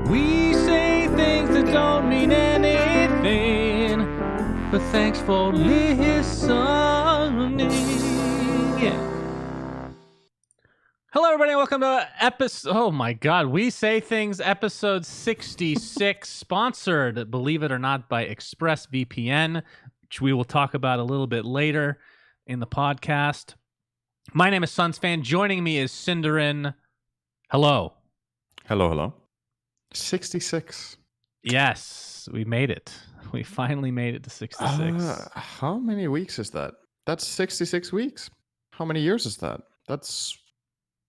We say things that don't mean anything, but thanks for listening. Yeah. Hello, everybody, and welcome to episode. Oh my God, We Say Things, episode 66, sponsored, believe it or not, by ExpressVPN, which we will talk about a little bit later in the podcast. My name is SUNSfan. Joining me is Cinderin. Hello. Hello. 66. Yes, we made it. We finally made it to 66. How many weeks is that? That's 66 weeks. How many years is that? That's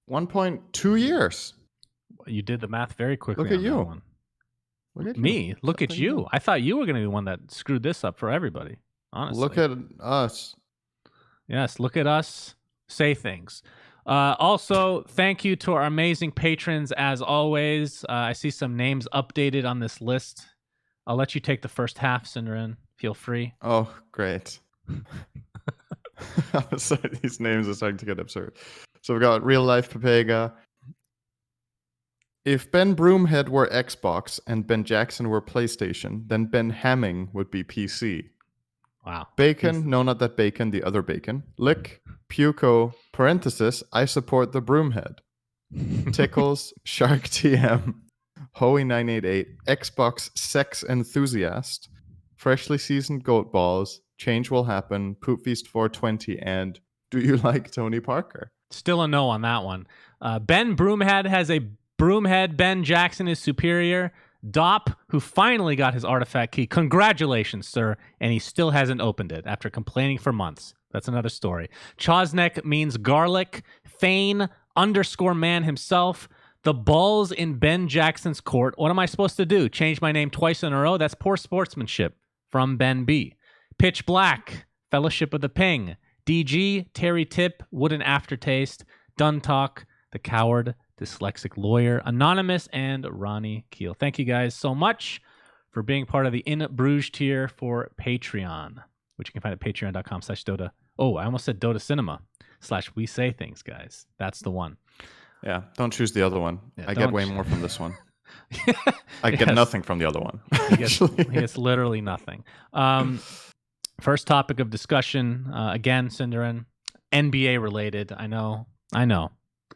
1.2 years. You did the math very quickly. Look at on you. That one. Look at Me? you. Look at you. I thought you were going to be the one that screwed this up for everybody. Honestly. Look at us. Yes, look at us. Say things. Also, thank you to our amazing patrons as always. I see some names updated on this list. I'll let you take the first half, Cinderin. Feel free. Oh, great. I'm sorry, these names are starting to get absurd. So we've got Real Life Papega. If Ben Broomhead were Xbox and Ben Jackson were PlayStation, then Ben Hamming would be PC. Wow. Bacon, no, not that bacon, the other bacon. Lick, Puco, parenthesis, I support the Broomhead. Tickles, Shark TM, Hoey988, Xbox Sex Enthusiast, Freshly Seasoned Goat Balls, Change Will Happen, Poop Feast 420, and Do You Like Tony Parker? Still a no on that one. Ben Broomhead has a Broomhead. Ben Jackson is superior. Dop, who finally got his artifact key. Congratulations, sir. And he still hasn't opened it after complaining for months. That's another story. Chosnek means garlic. Fane _ man himself. The ball's in Ben Jackson's court. What am I supposed to do? Change my name twice in a row? That's poor sportsmanship from Ben B. Pitch Black. Fellowship of the Ping. DG. Terry Tip. Wooden Aftertaste. Duntalk. The Coward. Dyslexic Lawyer, Anonymous, and Ronnie Keel. Thank you guys so much for being part of the In Bruges tier for Patreon, which you can find at patreon.com/Dota. Oh, I almost said Dota Cinema /We Say Things, guys. That's the one. Yeah, don't choose the other one. Yeah, I get way more from this one. I Yes. get nothing from the other one. He gets literally nothing. First topic of discussion, again, Cinderin, NBA related. I know.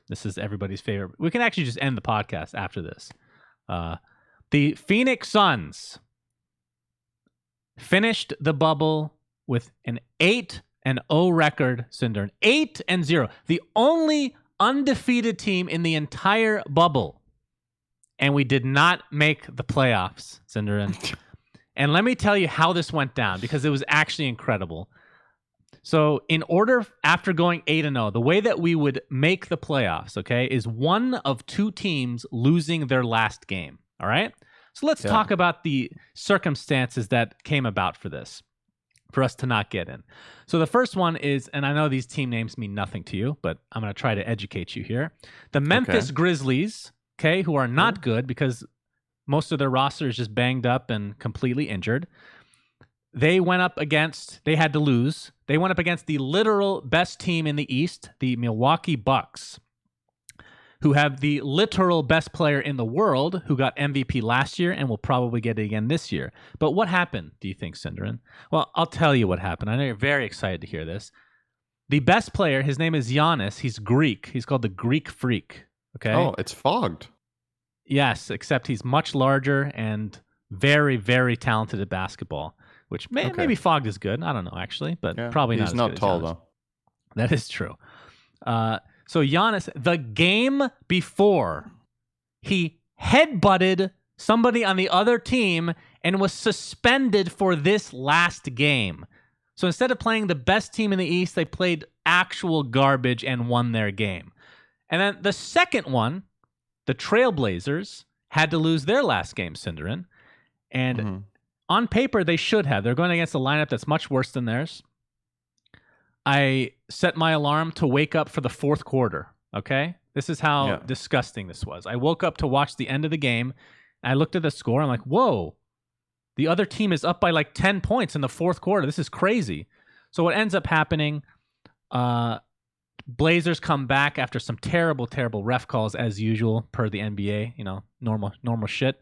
This is everybody's favorite. We can actually just end the podcast after this. The Phoenix Suns finished the bubble with an 8-0 record, Cinder. 8-0. The only undefeated team in the entire bubble. And we did not make the playoffs, Cinderin. And let me tell you how this went down, because it was actually incredible. So in order, after going 8-0, the way that we would make the playoffs, okay, is one of two teams losing their last game, all right? So let's talk about the circumstances that came about for this, for us to not get in. So the first one is, and I know these team names mean nothing to you, but I'm going to try to educate you here. The Memphis Grizzlies, okay, who are not good because most of their roster is just banged up and completely injured. They had to lose. They went up against the literal best team in the East, the Milwaukee Bucks, who have the literal best player in the world, who got MVP last year and will probably get it again this year. But what happened, do you think, Cinderin? Well, I'll tell you what happened. I know you're very excited to hear this. The best player, his name is Giannis. He's Greek. He's called the Greek Freak. Okay. Oh, it's fogged. Yes, except he's much larger and very, very talented at basketball. Which maybe Fogged is good. I don't know, actually, but probably not as good. He's not tall, though. That is true. So Giannis, the game before, he headbutted somebody on the other team and was suspended for this last game. So instead of playing the best team in the East, they played actual garbage and won their game. And then the second one, the Trailblazers, had to lose their last game, Cinderin. And on paper, they should have. They're going against a lineup that's much worse than theirs. I set my alarm to wake up for the fourth quarter, okay? This is how disgusting this was. I woke up to watch the end of the game. I looked at the score. I'm like, whoa, the other team is up by like 10 points in the fourth quarter. This is crazy. So what ends up happening, Blazers come back after some terrible, terrible ref calls as usual per the NBA. You know, normal shit.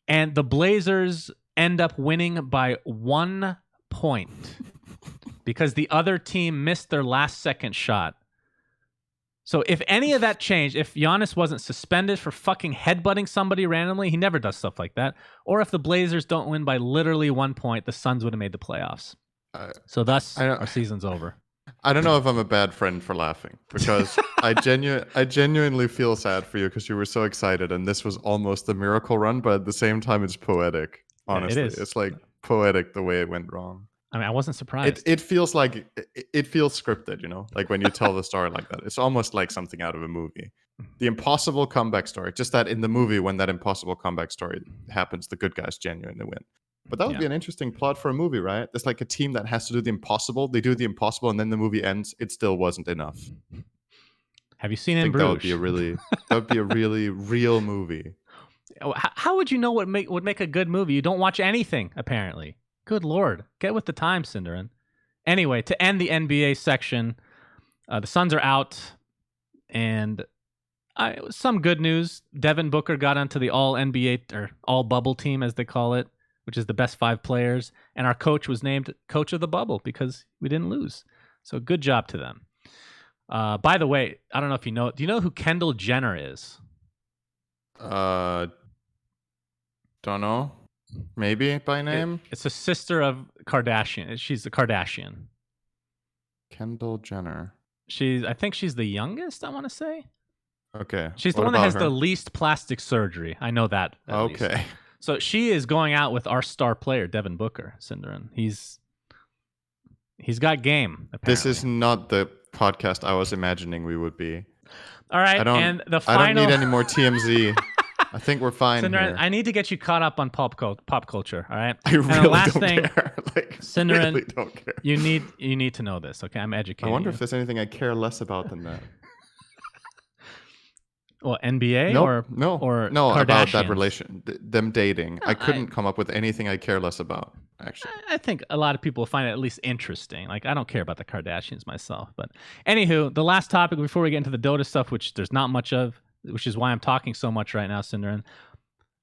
And the Blazers end up winning by 1 point because the other team missed their last second shot. So if any of that changed, if Giannis wasn't suspended for fucking headbutting somebody randomly, he never does stuff like that. Or if the Blazers don't win by literally 1 point, the Suns would have made the playoffs. So thus, our season's over. I don't know if I'm a bad friend for laughing because I genuinely feel sad for you because you were so excited and this was almost a miracle run, but at the same time, it's poetic. Honestly, it is. It's like poetic the way it went wrong. I mean, I wasn't surprised. It feels like it feels scripted, you know, like when you tell the story like that. It's almost like something out of a movie. The impossible comeback story. Just that in the movie, when that impossible comeback story happens, the good guys genuinely win. But that would be an interesting plot for a movie, right? There's like a team that has to do the impossible. They do the impossible, and then the movie ends. It still wasn't enough. Have you seen In Bruges? That would be a really real movie. How would you know what would make a good movie? You don't watch anything, apparently. Good Lord. Get with the time, Cinderin. Anyway, to end the NBA section, the Suns are out, and some good news. Devin Booker got onto the all-NBA, or all-bubble team, as they call it, which is the best 5 players, and our coach was named coach of the bubble because we didn't lose. So good job to them. By the way, I don't know if you know, do you know who Kendall Jenner is? Don't know. Maybe by name? It's a sister of Kardashian. She's a Kardashian. Kendall Jenner. I think she's the youngest, I want to say. Okay. She's the one that has the least plastic surgery. I know that. Okay. Least. So she is going out with our star player, Devin Booker, Cinderin. He's got game, apparently. This is not the podcast I was imagining we would be. All right, and the final... I don't need any more TMZ. I think we're fine Cinderin, here. I need to get you caught up on pop culture, all right? I really don't care. Like, Cinderin, really don't care. You need to know this, okay? I'm educating I wonder you. if there's anything I care less about than that. Well, NBA or about that Kardashians? relation, them dating. No, I couldn't come up with anything I care less about, actually. I think a lot of people find it at least interesting. Like, I don't care about the Kardashians myself. But anywho, the last topic before we get into the Dota stuff, which there's not much of, which is why I'm talking so much right now, Cinderin.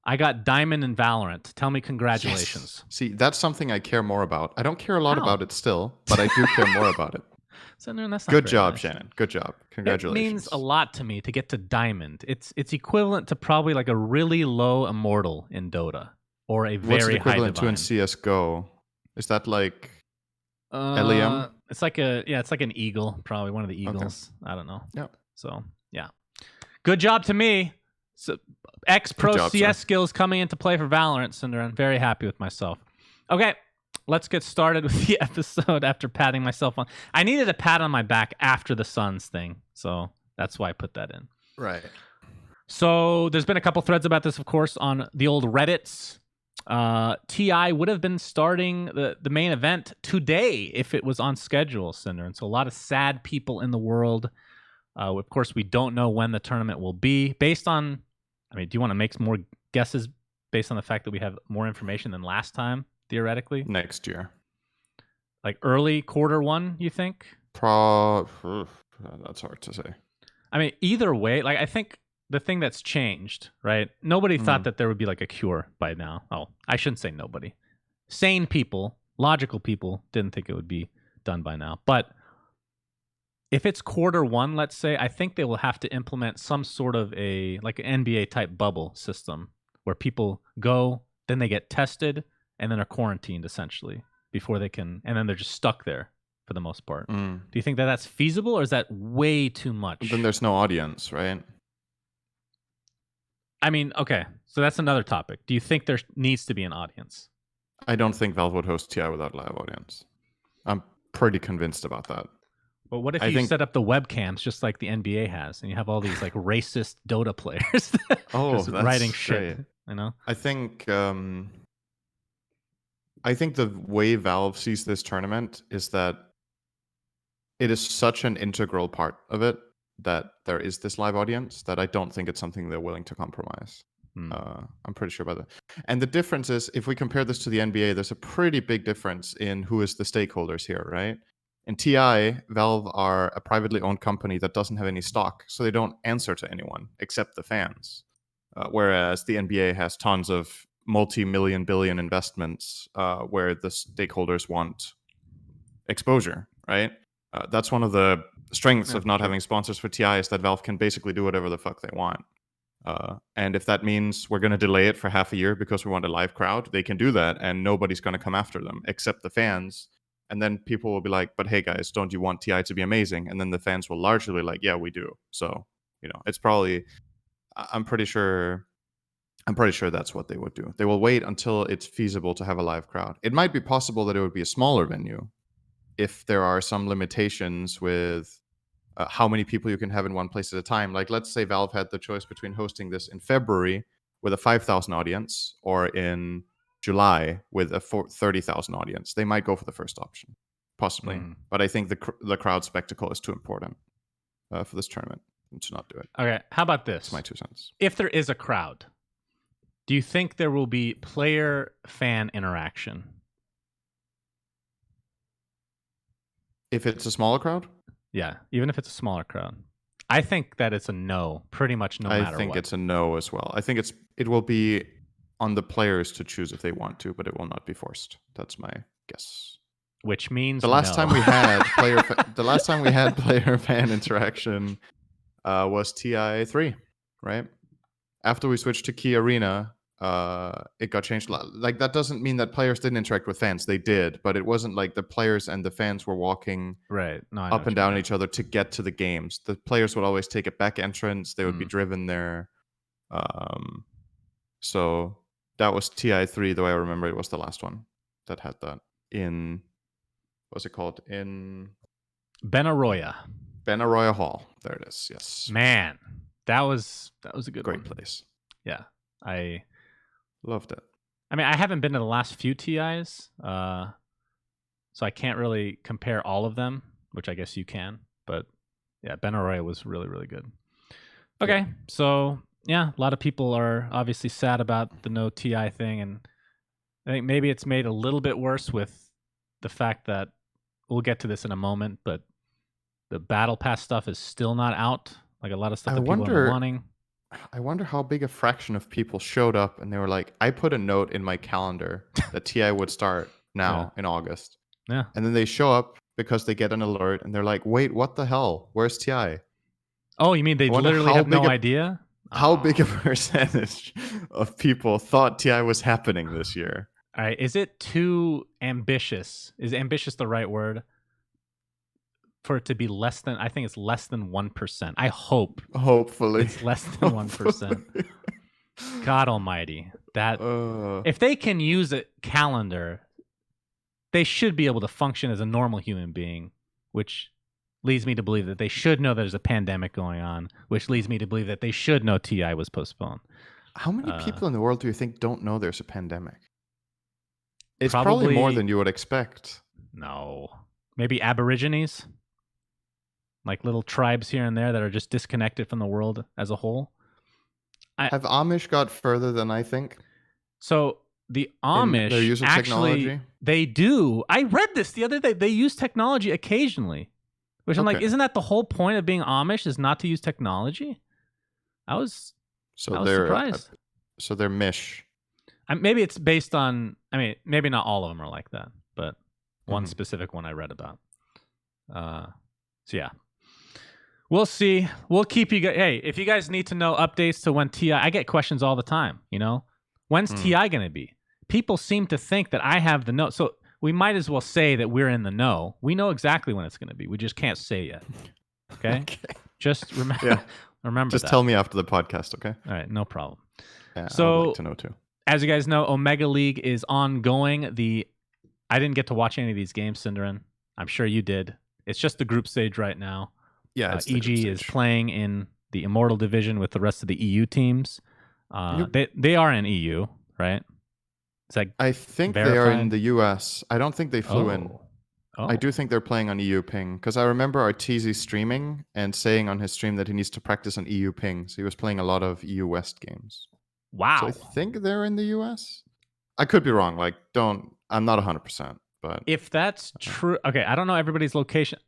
I got Diamond in Valorant. Tell me congratulations. Yes. See, that's something I care more about. I don't care a lot about it still, but I do care more about it. Cinderin, that's not good job, nice. Shannon. Good job. Congratulations. It means a lot to me to get to Diamond. It's equivalent to probably like a really low Immortal in Dota or a very high What's it equivalent Divine. to in CSGO? Is that like Elium? It's like an eagle, probably one of the eagles. Okay. I don't know. Yeah. So yeah, good job to me. So Pro CS skills coming into play for Valorant, Cinder. I'm very happy with myself. Okay, let's get started with the episode after patting myself on. I needed a pat on my back after the Suns thing, so that's why I put that in. Right. So there's been a couple threads about this, of course, on the old Reddits. TI would have been starting the main event today if it was on schedule, Cinder. And so a lot of sad people in the world. Of course, we don't know when the tournament will be. Based on, I mean, do you want to make some more guesses based on the fact that we have more information than last time, theoretically? Next year. Like early Q1, you think? That's hard to say. I mean, either way, like I think the thing that's changed, right? Nobody thought that there would be like a cure by now. Oh, I shouldn't say nobody. Sane people, logical people didn't think it would be done by now. But if it's Q1, let's say, I think they will have to implement some sort of like an NBA type bubble system where people go, then they get tested, and then are quarantined essentially before they can, and then they're just stuck there for the most part. Do you think that that's feasible, or is that way too much? Then there's no audience, right? I mean, okay, so that's another topic. Do you think there needs to be an audience? I don't think Valve would host TI without a live audience. I'm pretty convinced about that. But what if you set up the webcams just like the NBA has, and you have all these like racist Dota players just writing shit? You know, I think the way Valve sees this tournament is that it is such an integral part of it that there is this live audience that I don't think it's something they're willing to compromise. I'm pretty sure about that. And the difference is, if we compare this to the NBA, there's a pretty big difference in who is the stakeholders here, right? In TI, Valve are a privately owned company that doesn't have any stock, so they don't answer to anyone except the fans. Whereas the NBA has tons of multi-million billion investments where the stakeholders want exposure, right? That's one of the strengths of not having sponsors for TI is that Valve can basically do whatever the fuck they want. And if that means we're going to delay it for half a year because we want a live crowd, they can do that, and nobody's going to come after them except the fans. And then people will be like, "But hey, guys, don't you want TI to be amazing?" And then the fans will largely be like, "Yeah, we do." So it's probably, I'm pretty sure that's what they would do. They will wait until it's feasible to have a live crowd. It might be possible that it would be a smaller venue if there are some limitations with how many people you can have in one place at a time. Like, let's say Valve had the choice between hosting this in February with a 5,000 audience or in July with a 30,000 audience. They might go for the first option, possibly. But I think the crowd spectacle is too important for this tournament to not do it. Okay, how about this? That's my 2 cents. If there is a crowd, do you think there will be player-fan interaction? If it's a smaller crowd? Yeah, even if it's a smaller crowd. I think that it's a no, pretty much no matter what. I think it's a no as well. I think it will be on the players to choose if they want to, but it will not be forced. That's my guess. Which means the last time we had player fan interaction was TI3, right? After we switched to Key Arena, it got changed. Like, that doesn't mean that players didn't interact with fans. They did, but it wasn't like the players and the fans were walking up and down each other to get to the games. The players would always take a back entrance. They would be driven there. So that was TI3, the way I remember it was the last one that had that in, what's it called? In Benaroya Hall. There it is. Yes. Man, that was a good Great place. Yeah. I loved it. I mean, I haven't been to the last few TIs, so I can't really compare all of them, which I guess you can. But yeah, Benaroya was really, really good. Okay, so yeah, a lot of people are obviously sad about the no TI thing, and I think maybe it's made a little bit worse with the fact that we'll get to this in a moment, but the Battle Pass stuff is still not out. Like, a lot of stuff that people are wanting. I wonder how big a fraction of people showed up and they were like, I put a note in my calendar that TI would start now in August. Yeah. And then they show up because they get an alert and they're like, wait, what the hell? Where's TI? Oh, you mean they literally have no idea? How big a percentage of people thought TI was happening this year? All right. Is it too ambitious? Is ambitious the right word? For it to be less than, I think it's less than 1%. I hope. Hopefully. It's less than 1%. God almighty. That if they can use a calendar, they should be able to function as a normal human being, which leads me to believe that they should know there's a pandemic going on, which leads me to believe that they should know TI was postponed. How many people in the world do you think don't know there's a pandemic? It's probably more than you would expect. No. Maybe Aborigines? Like little tribes here and there that are just disconnected from the world as a whole. Have Amish got further than I think? So the Amish, their use of technology? They do. I read this the other day. They use technology occasionally, which I'm like, isn't that the whole point of being Amish, is not to use technology? I was surprised. So they're Mish. Maybe it's based on, I mean, maybe not all of them are like that, but one specific one I read about. So yeah. We'll see. We'll keep you guys. Hey, if you guys need to know updates to when TI, I get questions all the time. When's TI going to be? People seem to think that I have the know. So we might as well say that we're in the know. We know exactly when it's going to be. We just can't say yet. Okay. Just remember. Remember. Just tell me after the podcast. Okay. All right. No problem. Yeah, so I'd like to know too. As you guys know, Omega League is ongoing. I didn't get to watch any of these games, Cinderin. I'm sure you did. It's just the group stage right now. Yeah, EG is playing in the Immortal Division with the rest of the EU teams. They are in EU, right? I think verified? They are in the US. I don't think they flew in. Oh. I do think they're playing on EU ping, because I remember Arteezy streaming and saying on his stream that he needs to practice on EU ping. So he was playing a lot of EU West games. Wow. So I think they're in the US. I could be wrong. I'm not 100%. but if that's true, okay, I don't know everybody's location.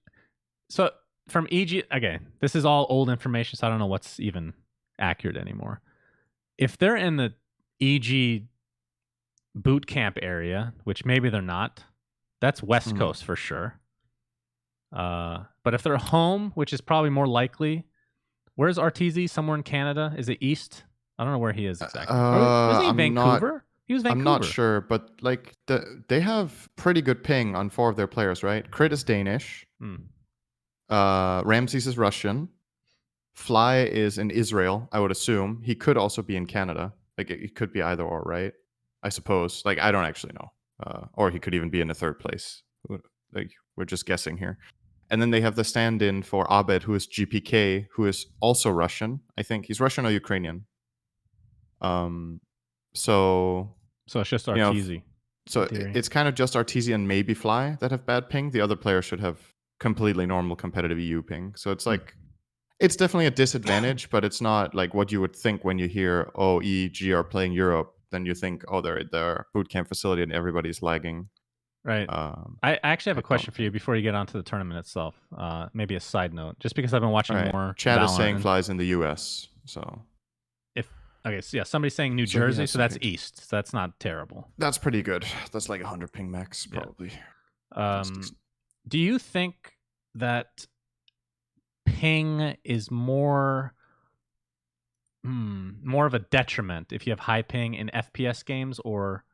So from EG, okay, this is all old information, so I don't know what's even accurate anymore. If they're in the EG boot camp area, which maybe they're not, that's West Coast for sure. But if they're home, which is probably more likely, where's RTZ? Somewhere in Canada? Is it East? I don't know where he is exactly. Isn't he Vancouver? He was Vancouver. I'm not sure, but like they have pretty good ping on 4 of their players, right? Crit is Danish. Ramses is Russian. Fly is in Israel, I would assume. He could also be in Canada. Like it could be either or, right? I suppose. Like I don't actually know. Or he could even be in a third place. Like we're just guessing here. And then they have the stand-in for Abed, who is GPK, who is also Russian. I think he's Russian or Ukrainian. So it's just RTZ. So it's kind of just RTZ and maybe Fly that have bad ping. The other players should have completely normal competitive EU ping. So it's like it's definitely a disadvantage, but it's not like what you would think when you hear, oh, EG are playing Europe. Then you think, oh, they're at their bootcamp facility and everybody's lagging. Right. I actually have a question for you before you get onto the tournament itself. Maybe a side note, just because I've been watching more. Chad Valorant is saying Fly's in the US. So somebody's saying New Jersey, so that's East. So that's not terrible. That's pretty good. That's like 100 ping max, probably. Do you think that ping is more of a detriment if you have high ping in FPS games or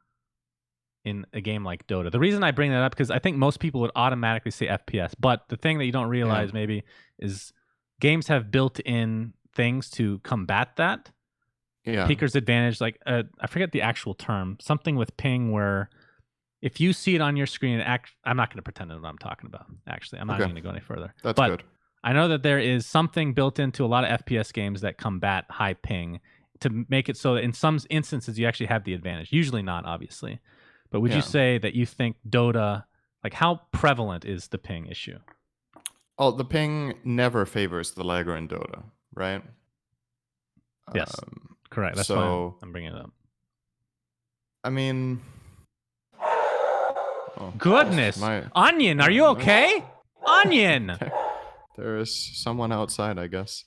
in a game like Dota? The reason I bring that up because I think most people would automatically say FPS, but the thing that you don't realize maybe is games have built-in things to combat that. Yeah. Peeker's advantage, like I forget the actual term, something with ping where if you see it on your screen, I'm not going to pretend that what I'm talking about. Actually, I'm not going to go any further. That's good. I know that there is something built into a lot of FPS games that combat high ping to make it so that in some instances you actually have the advantage. Usually not, obviously. But would you say that you think Dota, like how prevalent is the ping issue? Oh, the ping never favors the lagger in Dota, right? Yes, correct. That's why I'm bringing it up. I mean... Goodness! Onion, are you okay? Onion! There is someone outside, I guess.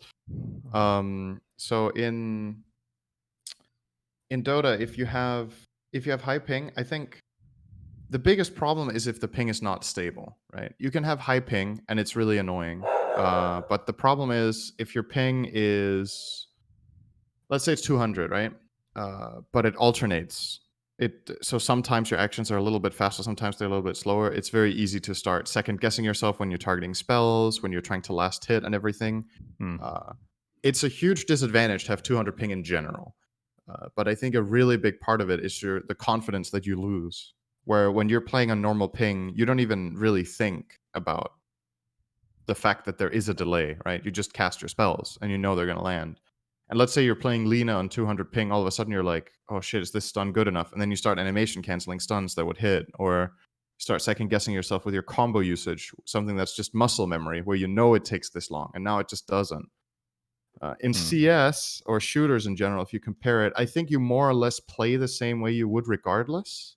So in Dota, if you have high ping, I think the biggest problem is if the ping is not stable, right? You can have high ping and it's really annoying. But the problem is if your ping is, let's say it's 200, right? But it alternates. So sometimes your actions are a little bit faster, sometimes they're a little bit slower. It's very easy to start second guessing yourself when you're targeting spells, when you're trying to last hit and everything. It's a huge disadvantage to have 200 ping in general. But I think a really big part of it is the confidence that you lose. Where when you're playing a normal ping, you don't even really think about the fact that there is a delay, right? You just cast your spells and you know they're going to land. And let's say you're playing Lina on 200 ping, all of a sudden you're like, oh shit, is this stun good enough? And then you start animation canceling stuns that would hit, or start second guessing yourself with your combo usage, something that's just muscle memory, where you know it takes this long, and now it just doesn't. In CS, or shooters in general, if you compare it, I think you more or less play the same way you would regardless.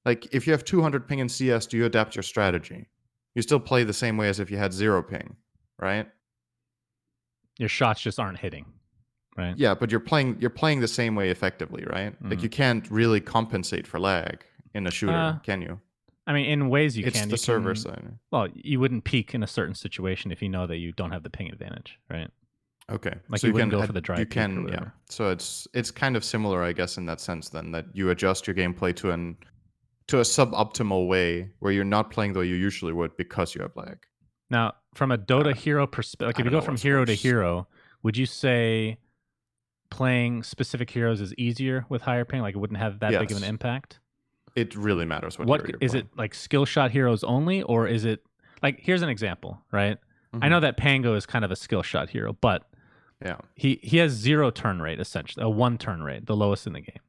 Like, if you have 200 ping in CS, do you adapt your strategy? You still play the same way as if you had 0 ping, right? Your shots just aren't hitting, right? Yeah, but you're playing the same way effectively, right? Like you can't really compensate for lag in a shooter, can you? I mean, in ways you can. It's the server side. Well, you wouldn't peak in a certain situation if you know that you don't have the ping advantage, right? Okay, like so you wouldn't go for the dry peak. Yeah. So it's kind of similar, I guess, in that sense. Then that you adjust your gameplay to a suboptimal way where you're not playing the way you usually would because you have lag. Now, from a Dota hero perspective, like if you go from hero to hero, would you say playing specific heroes is easier with higher ping? Like it wouldn't have that big of an impact? It really matters what hero you're is playing. It like skill shot heroes only, or is it like, here's an example, right? I know that Pango is kind of a skill shot hero, but he has 0 turn rate, essentially, a 1 turn rate, the lowest in the game,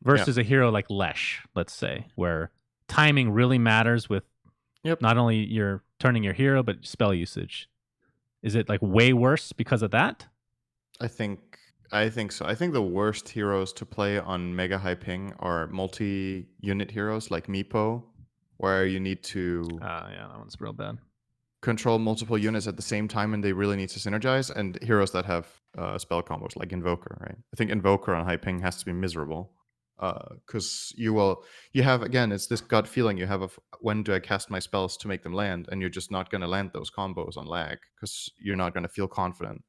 versus a hero like Lesh, let's say, where timing really matters with not only your turning your hero, but spell usage. Is it like way worse because of that? I think so. I think the worst heroes to play on mega high ping are multi-unit heroes like Meepo where you need to Yeah, that one's real bad. control multiple units at the same time, and they really need to synergize. And heroes that have spell combos like Invoker, right? I think Invoker on high ping has to be miserable because you have, again, it's this gut feeling you have of when do I cast my spells to make them land, and you're just not going to land those combos on lag because you're not going to feel confident.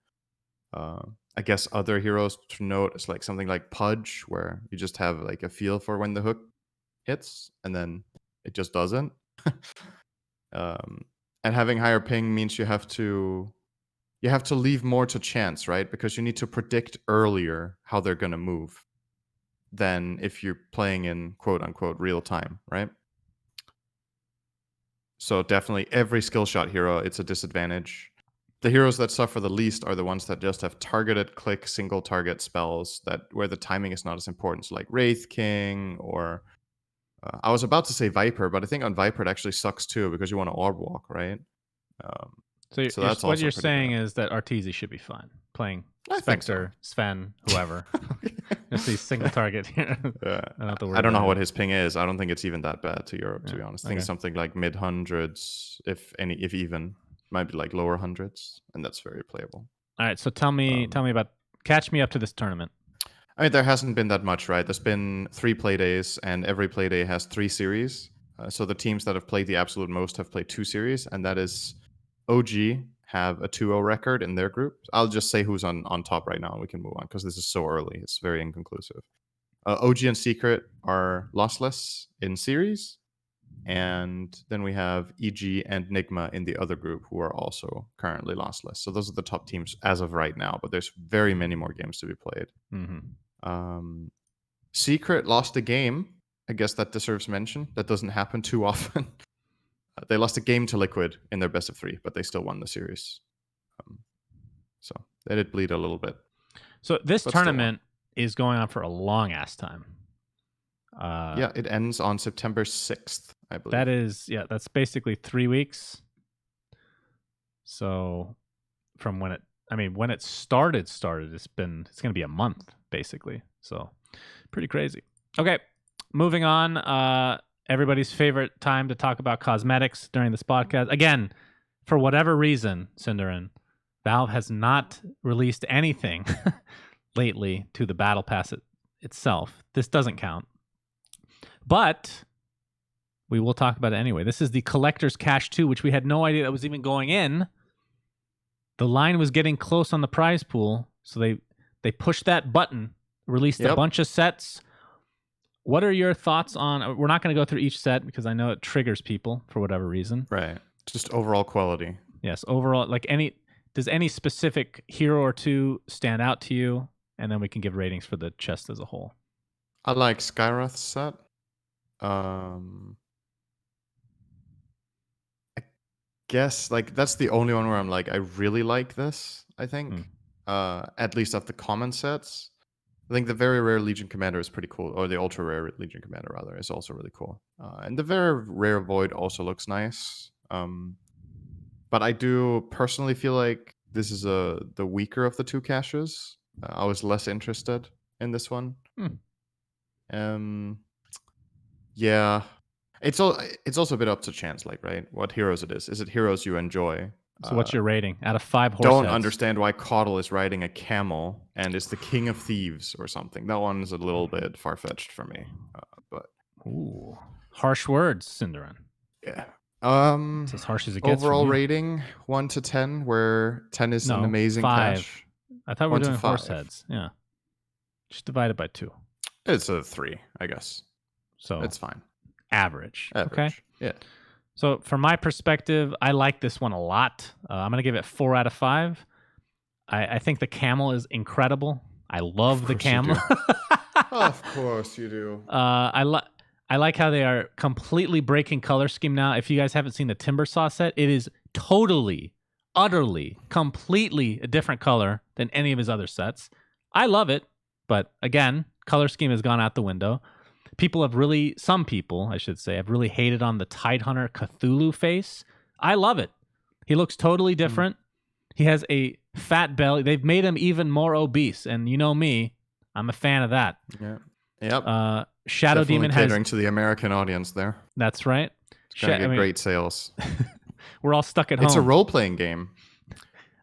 I guess other heroes to note is like something like Pudge, where you just have like a feel for when the hook hits, and then it just doesn't. And having higher ping means you have to leave more to chance, right? Because you need to predict earlier how they're going to move than if you're playing in quote unquote real time, right? So definitely every skill shot hero, it's a disadvantage. The heroes that suffer the least are the ones that just have targeted click single target spells where the timing is not as important. So like Wraith King, or I was about to say Viper, but I think on Viper it actually sucks too because you want to orb walk, right? So that's what also you're pretty saying bad. is that Arteezy should be fine playing I think so. Spectre, Sven, whoever. Just these single target here. I don't know what his ping is. I don't think it's even that bad to Europe, to be honest. I think okay. it's something like mid hundreds, if even. Might be like lower hundreds, and that's very playable. All right, so tell me about, catch me up to this tournament. I mean, there hasn't been that much, right? There's been 3 play days, and every play day has 3 series. So the teams that have played the absolute most have played 2 series, and that is OG have a 2-0 record in their group. I'll just say who's on top right now, and we can move on because this is so early. It's very inconclusive. OG and Secret are lossless in series. And then we have EG and Nigma in the other group who are also currently lossless. So those are the top teams as of right now, but there's very many more games to be played. Mm-hmm. Secret lost a game. I guess that deserves mention. That doesn't happen too often. They lost a game to Liquid in their best of 3, but they still won the series. So they did bleed a little bit. So this tournament is going on for a long ass time. Yeah, it ends on September 6th, I believe. That is, that's basically 3 weeks. So from when it started, it's going to be a month basically. So pretty crazy. Okay, moving on. Everybody's favorite time to talk about cosmetics during this podcast. Again, for whatever reason, Cinderin, Valve has not released anything lately to the Battle Pass itself. This doesn't count. But we will talk about it anyway. This is the Collector's Cash 2, which we had no idea that was even going in. The line was getting close on the prize pool, so they pushed that button, released a bunch of sets. What are your thoughts on... We're not going to go through each set because I know it triggers people for whatever reason. Right. Just overall quality. Yes, overall. Does any specific hero or two stand out to you? And then we can give ratings for the chest as a whole. I like Skyroth's set. I guess that's the only one where I'm like, I really like this, I think. At least of the common sets. I think the very rare Legion Commander is pretty cool, or the ultra rare Legion Commander rather is also really cool. And the very rare Void also looks nice. But I do personally feel like this is the weaker of the 2 caches. I was less interested in this one. Yeah, it's also a bit up to chance, right? What heroes it is? Is it heroes you enjoy? So what's your rating out of 5 horse Don't heads? understand why Caudle is riding a camel and is the king of thieves or something. That one is a little bit far-fetched for me. But ooh, harsh words, Cinderin. Yeah. It's as harsh as it gets. Overall rating 1 to 10, where 10 is an amazing 5. cache. I thought we were doing horse heads. Yeah, just divide it by 2. It's a 3, I guess. So it's fine. Average. Okay. Yeah. So from my perspective, I like this one a lot. I'm going to give it 4 out of 5. I think the camel is incredible. I love the camel. Of course you do. I like how they are completely breaking color scheme now. If you guys haven't seen the Timbersaw set, it is totally, utterly, completely a different color than any of his other sets. I love it, but again, color scheme has gone out the window. Some people, I should say, have really hated on the Tidehunter Cthulhu face. I love it. He looks totally different. He has a fat belly. They've made him even more obese, and you know me, I'm a fan of that. Yeah. Yep. Shadow Definitely Demon catering to the American audience there. That's right. It's gonna get great sales. We're all stuck at home. It's a role-playing game.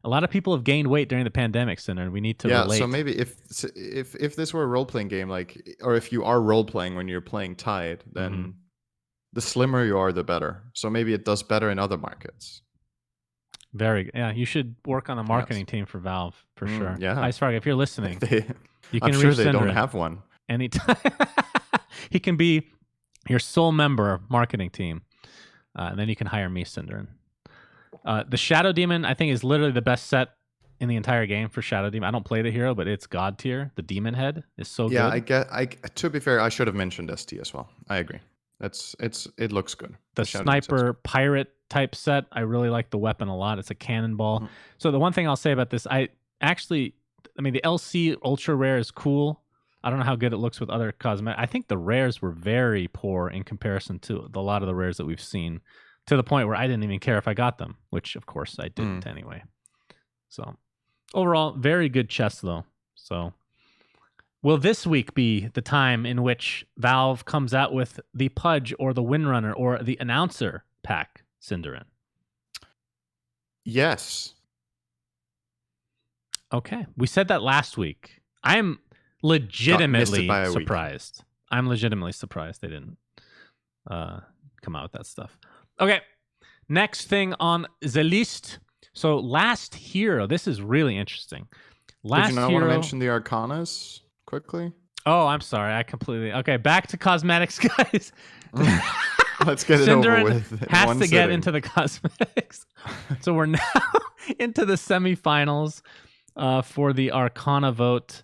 A lot of people have gained weight during the pandemic, Cinder, and we need to relate. So maybe if this were a role-playing game, like, or if you are role-playing when you're playing Tide, then the slimmer you are, the better. So maybe it does better in other markets. You should work on a marketing team for Valve for sure. Yeah, Ice Frog, if you're listening, I'm sure they don't have one. Anytime. He can be your sole member marketing team, and then you can hire me, Cinder. The Shadow Demon, I think, is literally the best set in the entire game for Shadow Demon. I don't play the hero, but it's God tier. The Demon Head is so good. Yeah, to be fair, I should have mentioned ST as well. I agree. It looks good. The Sniper Pirate type set, I really like the weapon a lot. It's a cannonball. So the one thing I'll say about this, the LC Ultra Rare is cool. I don't know how good it looks with other cosmetics. I think the rares were very poor in comparison to a lot of the rares that we've seen, to the point where I didn't even care if I got them, which of course I didn't anyway. So overall, very good chest though. So will this week be the time in which Valve comes out with the Pudge or the Windrunner or the Announcer pack, Cinderin? Yes. Okay. We said that last week. I'm legitimately surprised. I'm legitimately surprised they didn't come out with that stuff. Okay. Next thing on the list. So last hero. This is really interesting. Did you not want to mention the Arcanas quickly? Oh, I'm sorry. I completely... Okay, back to cosmetics, guys. Let's get it over with. Has to get into the cosmetics. So we're now into the semifinals for the Arcana vote.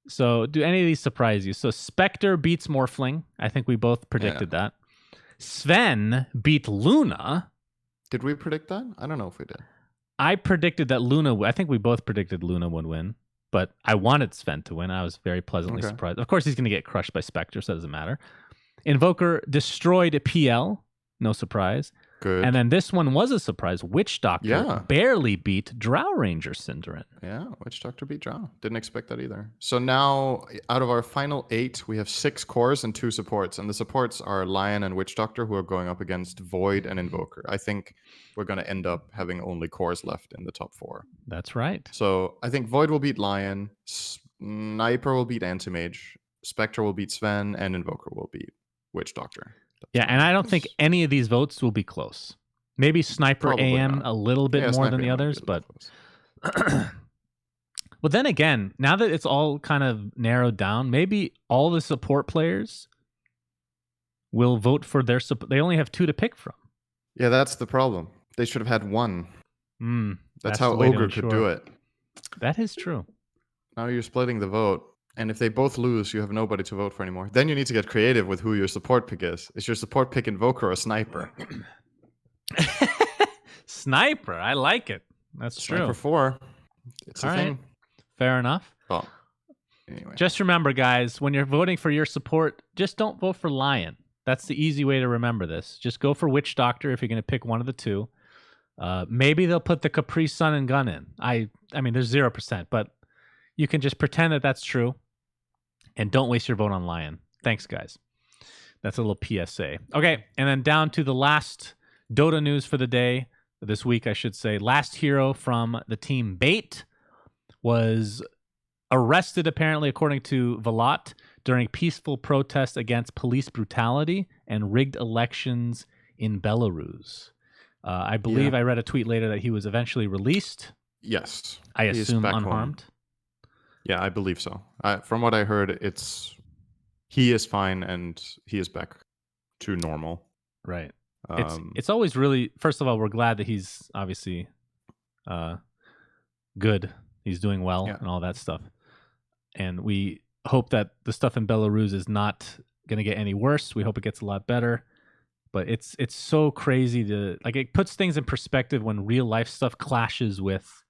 So do any of these surprise you? So Spectre beats Morphling. I think we both predicted that. Sven beat Luna. Did we predict that? I don't know if we did. I predicted that Luna... I think we both predicted Luna would win. But I wanted Sven to win. I was very pleasantly surprised. Of course, he's going to get crushed by Spectre, so it doesn't matter. Invoker destroyed PL. No surprise. Good. And then this one was a surprise. Witch Doctor barely beat Drow Ranger Cinderin. Yeah, Witch Doctor beat Drow. Didn't expect that either. So now, out of our final 8, we have 6 cores and 2 supports. And the supports are Lion and Witch Doctor, who are going up against Void and Invoker. I think we're going to end up having only cores left in the top 4. That's right. So I think Void will beat Lion, Sniper will beat Anti-Mage, Spectre will beat Sven, and Invoker will beat Witch Doctor. Yeah, and I don't think any of these votes will be close. Maybe Sniper Probably AM not. a little bit more than the others, but... Well, then again, now that it's all kind of narrowed down, maybe all the support players will vote for their support. They only have 2 to pick from. Yeah, that's the problem. They should have had 1. That's how Ogre could do it. That is true. Now you're splitting the vote. And if they both lose, you have nobody to vote for anymore. Then you need to get creative with who your support pick is. Is your support pick Invoker or Sniper? Sniper. I like it. That's true. Sniper 4. It's a thing. Fair enough. Well, anyway. Just remember, guys, when you're voting for your support, just don't vote for Lion. That's the easy way to remember this. Just go for Witch Doctor if you're going to pick one of the 2. Maybe they'll put the Capri Sun and Gun in. I mean, there's 0%, but you can just pretend that that's true. And don't waste your vote on Lion. Thanks, guys. That's a little PSA. Okay, and then down to the last Dota news for the day, this week, I should say. Last hero from the team Bait was arrested, apparently, according to Velat, during peaceful protest against police brutality and rigged elections in Belarus. I believe I read a tweet later that he was eventually released. Yes. I assume unharmed. Home. Yeah, I believe so. From what I heard, he is fine and he is back to normal. Right. It's always really, first of all, we're glad that he's obviously good. He's doing well and all that stuff. And we hope that the stuff in Belarus is not going to get any worse. We hope it gets a lot better. But it's so crazy it puts things in perspective when real life stuff clashes with,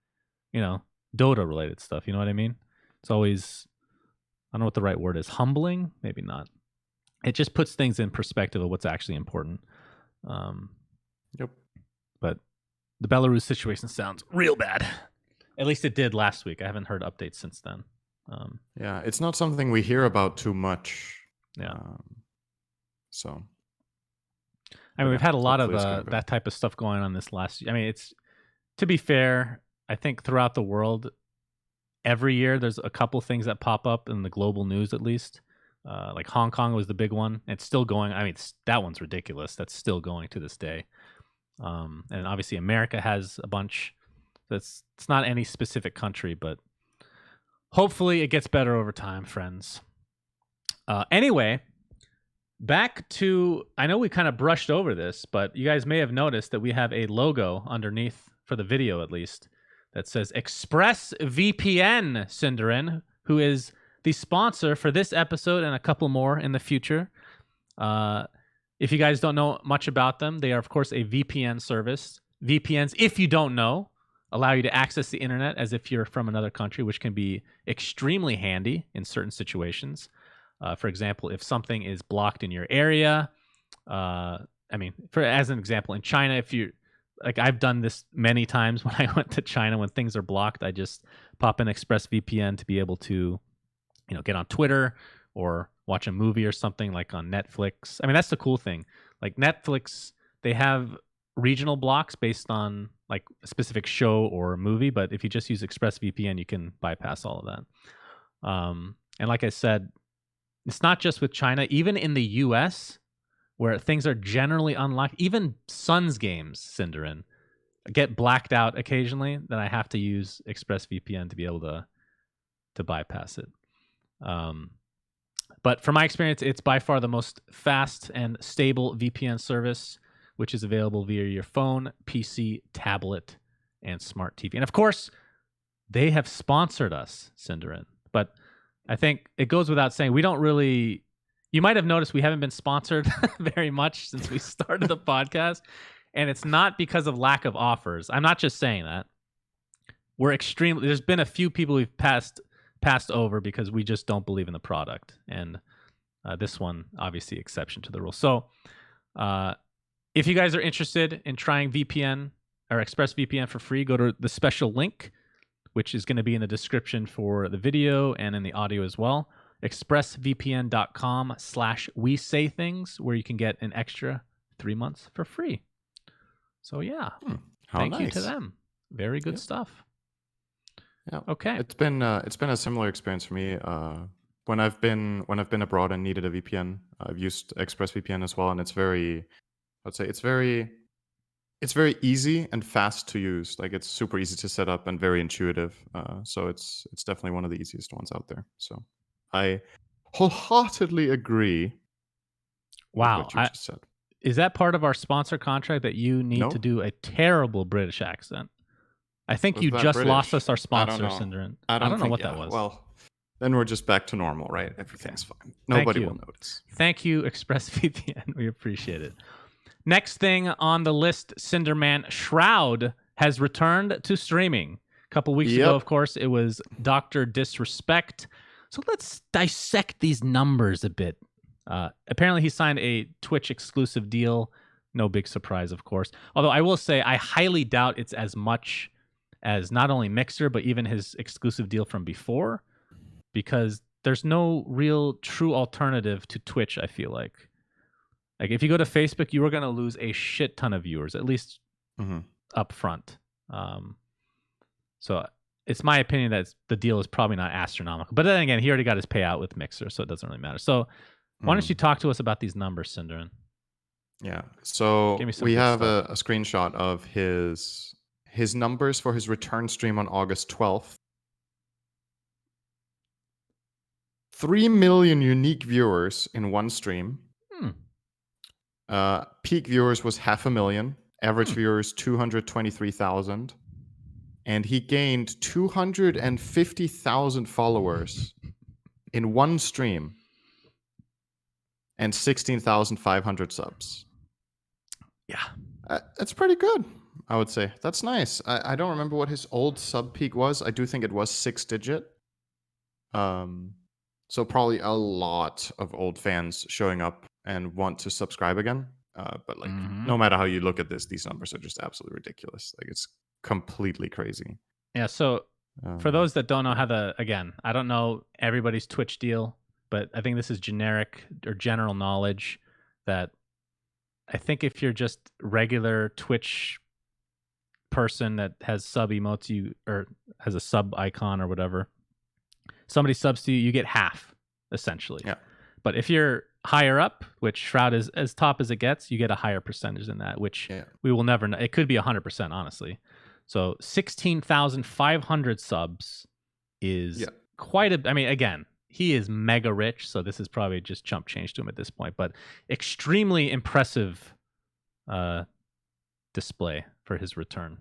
Dota related stuff. You know what I mean? It's always, I don't know what the right word is. Humbling? Maybe not. It just puts things in perspective of what's actually important. Yep. But the Belarus situation sounds real bad. At least it did last week. I haven't heard updates since then. Yeah, it's not something we hear about too much. Yeah. So. I mean, we've had a lot of hopefully it's getting better. that type of stuff going on this last year. I mean, it's, to be fair, I think throughout the world, every year there's a couple things that pop up in the global news, at least. Like Hong Kong was the big one. It's still going. I mean, that one's ridiculous. That's still going to this day. And obviously America has a bunch. It's not any specific country, but hopefully it gets better over time, friends. Anyway, back to, I know we kind of brushed over this, but you guys may have noticed that we have a logo underneath, for the video at least, that says ExpressVPN, Cinderin, who is the sponsor for this episode and a couple more in the future. If you guys don't know much about them, they are, of course, a VPN service. VPNs, if you don't know, allow you to access the internet as if you're from another country, which can be extremely handy in certain situations. For example, if something is blocked in your area, as an example, in China, if you, like, I've done this many times when I went to China, when things are blocked, I just pop in ExpressVPN to be able to, get on Twitter or watch a movie or something, like on Netflix. I mean, that's the cool thing. Like Netflix, they have regional blocks based on like a specific show or movie, but if you just use ExpressVPN, you can bypass all of that. And like I said, it's not just with China. Even in the US, where things are generally unlocked, even Suns games, Cinderin, get blacked out occasionally, then I have to use ExpressVPN to be able to bypass it. But from my experience, it's by far the most fast and stable VPN service, which is available via your phone, PC, tablet, and smart TV. And of course, they have sponsored us, Cinderin. But I think it goes without saying, we don't really... You might have noticed we haven't been sponsored very much since we started the podcast. And it's not because of lack of offers. I'm not just saying that. There's been a few people we've passed over because we just don't believe in the product. And this one, obviously, exception to the rule. So if you guys are interested in trying VPN or ExpressVPN for free, go to the special link, which is going to be in the description for the video and in the audio as well. expressvpn.com/we-say-things, where you can get an extra 3 months for free. So yeah, thank you to them. Very good stuff. Yeah. Okay. It's been a similar experience for me. When I've been abroad and needed a VPN, I've used ExpressVPN as well, and it's very easy and fast to use. Like, it's super easy to set up and very intuitive. So it's definitely one of the easiest ones out there. So I wholeheartedly agree with what you just said. Is that part of our sponsor contract that you need to do a terrible British accent? I think you just lost us our sponsor, Cinderin. I don't know what that was. Well, then we're just back to normal, right? Everything's fine. Nobody will notice. Thank you, ExpressVPN. We appreciate it. Next thing on the list, Cinderman, Shroud has returned to streaming. A couple weeks ago, of course, it was Dr. Disrespect. So let's dissect these numbers a bit. Apparently, he signed a Twitch exclusive deal. No big surprise, of course. Although I will say, I highly doubt it's as much as not only Mixer, but even his exclusive deal from before, because there's no real true alternative to Twitch, I feel like. Like, if you go to Facebook, you are going to lose a shit ton of viewers, at least up front. So it's my opinion that the deal is probably not astronomical. But then again, he already got his payout with Mixer, so it doesn't really matter. So why don't you talk to us about these numbers, Cinderin? Yeah. So we have a screenshot of his numbers for his return stream on August 12th. 3 million unique viewers in one stream. Peak viewers was 500,000. Average viewers 223,000. And he gained 250,000 followers in one stream and 16,500 subs. Yeah. That's pretty good, I would say. That's nice. I don't remember what his old sub peak was. I do think it was 6-digit. So probably a lot of old fans showing up and want to subscribe again. But like, no matter how you look at this, these numbers are just absolutely ridiculous. Like, it's completely crazy. Yeah. So for those that don't know I don't know everybody's Twitch deal, but I think this is generic or general knowledge that I think if you're just regular Twitch person that has sub emotes or has a sub icon or whatever, somebody subs to you, you get half essentially. Yeah. But if you're higher up, which Shroud is as top as it gets, you get a higher percentage than that, which we will never know. It could be 100%, honestly. So 16,500 subs is quite a. I mean, again, he is mega rich, so this is probably just chump change to him at this point. But extremely impressive display for his return.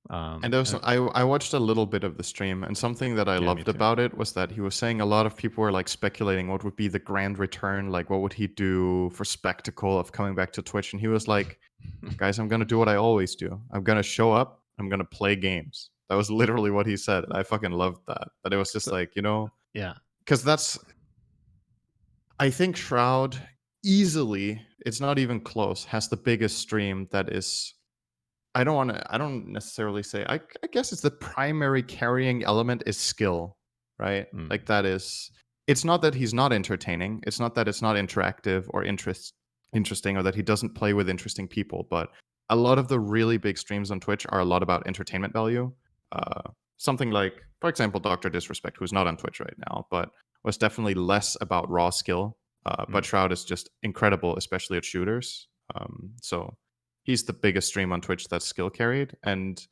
And also, I watched a little bit of the stream, and something that I loved about it was that he was saying a lot of people were like speculating what would be the grand return, like what would he do for spectacle of coming back to Twitch, and he was like, guys, I'm gonna do what I always do. I'm gonna show up, I'm gonna play games. That was literally what he said, and I fucking loved that. That it was just like, you know, because that's, I think Shroud easily, it's not even close, has the biggest stream that is, I don't necessarily say, I guess it's the primary carrying element is skill, right? Like that is, it's not that he's not entertaining. It's not that it's not interactive or interesting or that he doesn't play with interesting people, but a lot of the really big streams on Twitch are a lot about entertainment value. Something like, for example, Dr. Disrespect, who's not on Twitch right now, but was definitely less about raw skill. But Shroud is just incredible, especially at shooters. So he's the biggest stream on Twitch that's skill carried, and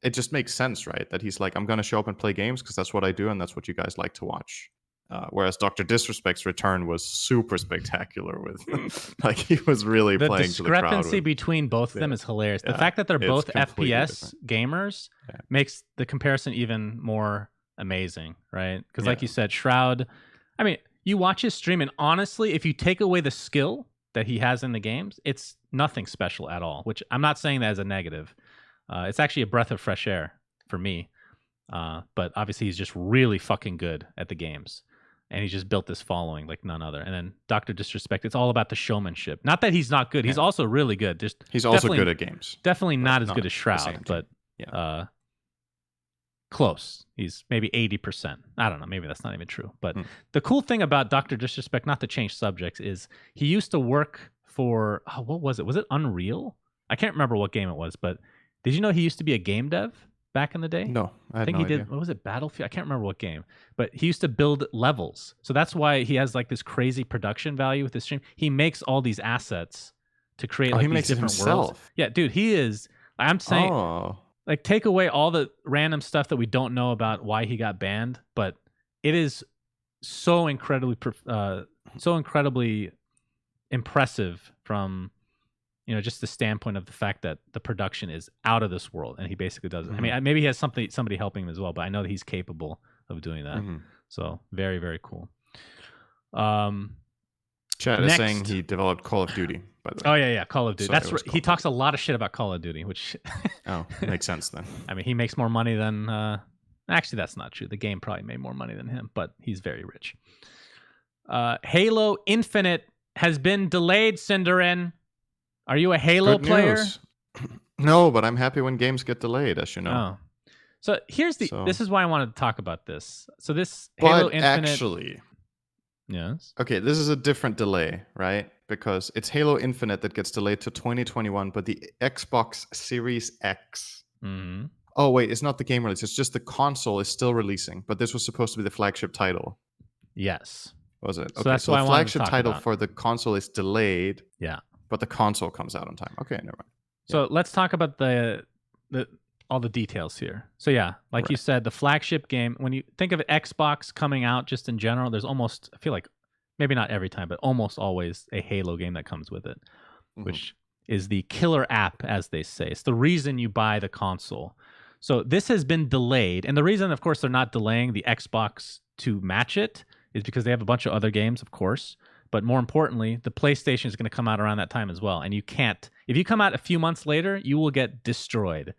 it just makes sense, right? That he's like, I'm going to show up and play games because that's what I do, and that's what you guys like to watch. Whereas Dr. Disrespect's return was super spectacular with, like, he was really playing to the crowd. The discrepancy between both of them is hilarious. The fact that they're both FPS gamers makes the comparison even more amazing, right? Because like you said, Shroud, I mean, you watch his stream, and honestly, if you take away the skill that he has in the games, it's nothing special at all, which I'm not saying that as a negative. It's actually a breath of fresh air for me. But obviously he's just really fucking good at the games, and he just built this following like none other. And then Dr. Disrespect, it's all about the showmanship. Not that he's not good. He's also really good. He's also good at games. Definitely not as good as Shroud, but close. He's maybe 80%. I don't know. Maybe that's not even true. But the cool thing about Dr. Disrespect, not to change subjects, is he used to work for, what was it? Was it Unreal? I can't remember what game it was, but did you know he used to be a game dev back in the day? No, I think he did. What was it? Battlefield? I can't remember what game, but he used to build levels. So that's why he has like this crazy production value with this stream. He makes all these assets to create like these different worlds. Yeah, dude, he is. I'm saying, like, take away all the random stuff that we don't know about why he got banned, but it is so incredibly impressive from, you know, just the standpoint of the fact that the production is out of this world, and he basically does it. I mean, maybe he has somebody helping him as well, but I know that he's capable of doing that. So very, very cool. Chat is saying he developed Call of Duty, by the way. Oh yeah, Call of Duty. That's right. He talks a lot of shit about Call of Duty, which makes sense then. I mean, he makes more money than. Actually, that's not true. The game probably made more money than him, but he's very rich. Halo Infinite has been delayed, Cinderin. Are you a Halo player? No, but I'm happy when games get delayed, as you know. So here's this is why I wanted to talk about this. So this Halo Infinite. Actually, yes. Okay, this is a different delay, right? Because it's Halo Infinite that gets delayed to 2021, but the Xbox Series X. Oh wait, it's not the game release. It's just the console is still releasing, but this was supposed to be the flagship title. Yes. Was it? So that's why the flagship title for the console is delayed. Yeah. But the console comes out on time. Okay, never mind. So let's talk about the all the details here. So yeah, like you said, the flagship game, when you think of Xbox coming out just in general, there's almost, I feel like, maybe not every time, but almost always a Halo game that comes with it, which is the killer app, as they say. It's the reason you buy the console. So this has been delayed. And the reason, of course, they're not delaying the Xbox to match it is because they have a bunch of other games, of course. But more importantly, the PlayStation is going to come out around that time as well. And you can't, if you come out a few months later, you will get destroyed.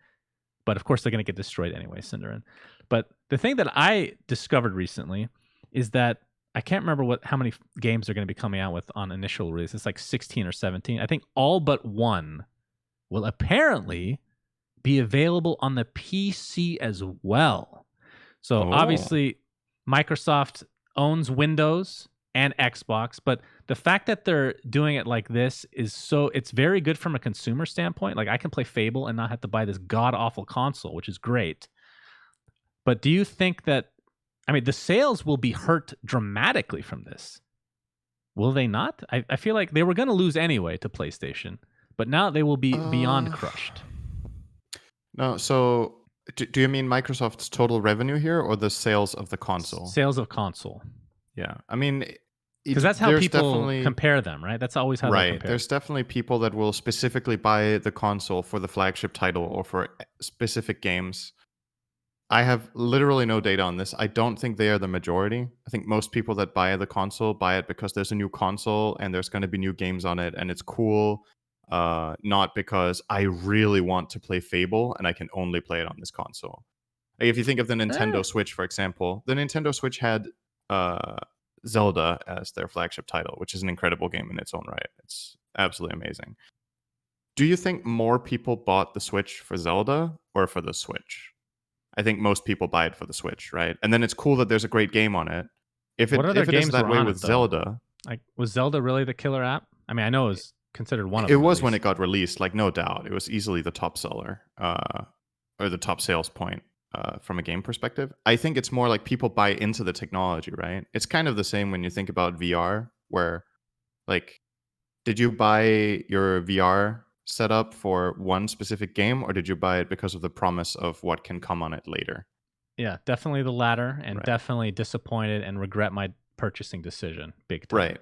But of course, they're going to get destroyed anyway, Cinderin. But the thing that I discovered recently is that I can't remember how many games they're going to be coming out with on initial release. It's like 16 or 17. I think all but one will apparently be available on the PC as well. So obviously, Microsoft owns Windows. and Xbox. But the fact that they're doing it like this it's very good from a consumer standpoint. Like I can play Fable and not have to buy this god awful console, which is great. But do you think that, I mean, the sales will be hurt dramatically from this? Will they not? I feel like they were going to lose anyway to PlayStation, but now they will be beyond crushed. No, so do you mean Microsoft's total revenue here or the sales of the console? Sales of console. Yeah. I mean, because that's how people compare them, right? That's always how they compare. There's definitely people that will specifically buy the console for the flagship title or for specific games. I have literally no data on this. I don't think they are the majority. I think most people that buy the console buy it because there's a new console and there's going to be new games on it and it's cool. Not because I really want to play Fable and I can only play it on this console. Like if you think of the Nintendo Switch, for example, the Nintendo Switch had Zelda as their flagship title, which is an incredible game in its own right. It's absolutely amazing. Do you think more people bought the Switch for Zelda or for the Switch? I think most people buy it for the Switch, right? And then it's cool that there's a great game on it. If it is that way with Zelda, like was Zelda really the killer app? I mean, I know it was considered one of them. It was when it got released, like no doubt. It was easily the top seller or the top sales point from a game perspective. I think it's more like people buy into the technology, right? It's kind of the same when you think about VR, where like, did you buy your VR setup for one specific game, or did you buy it because of the promise of what can come on it later? Yeah, definitely the latter, and definitely disappointed and regret my purchasing decision big time. Right.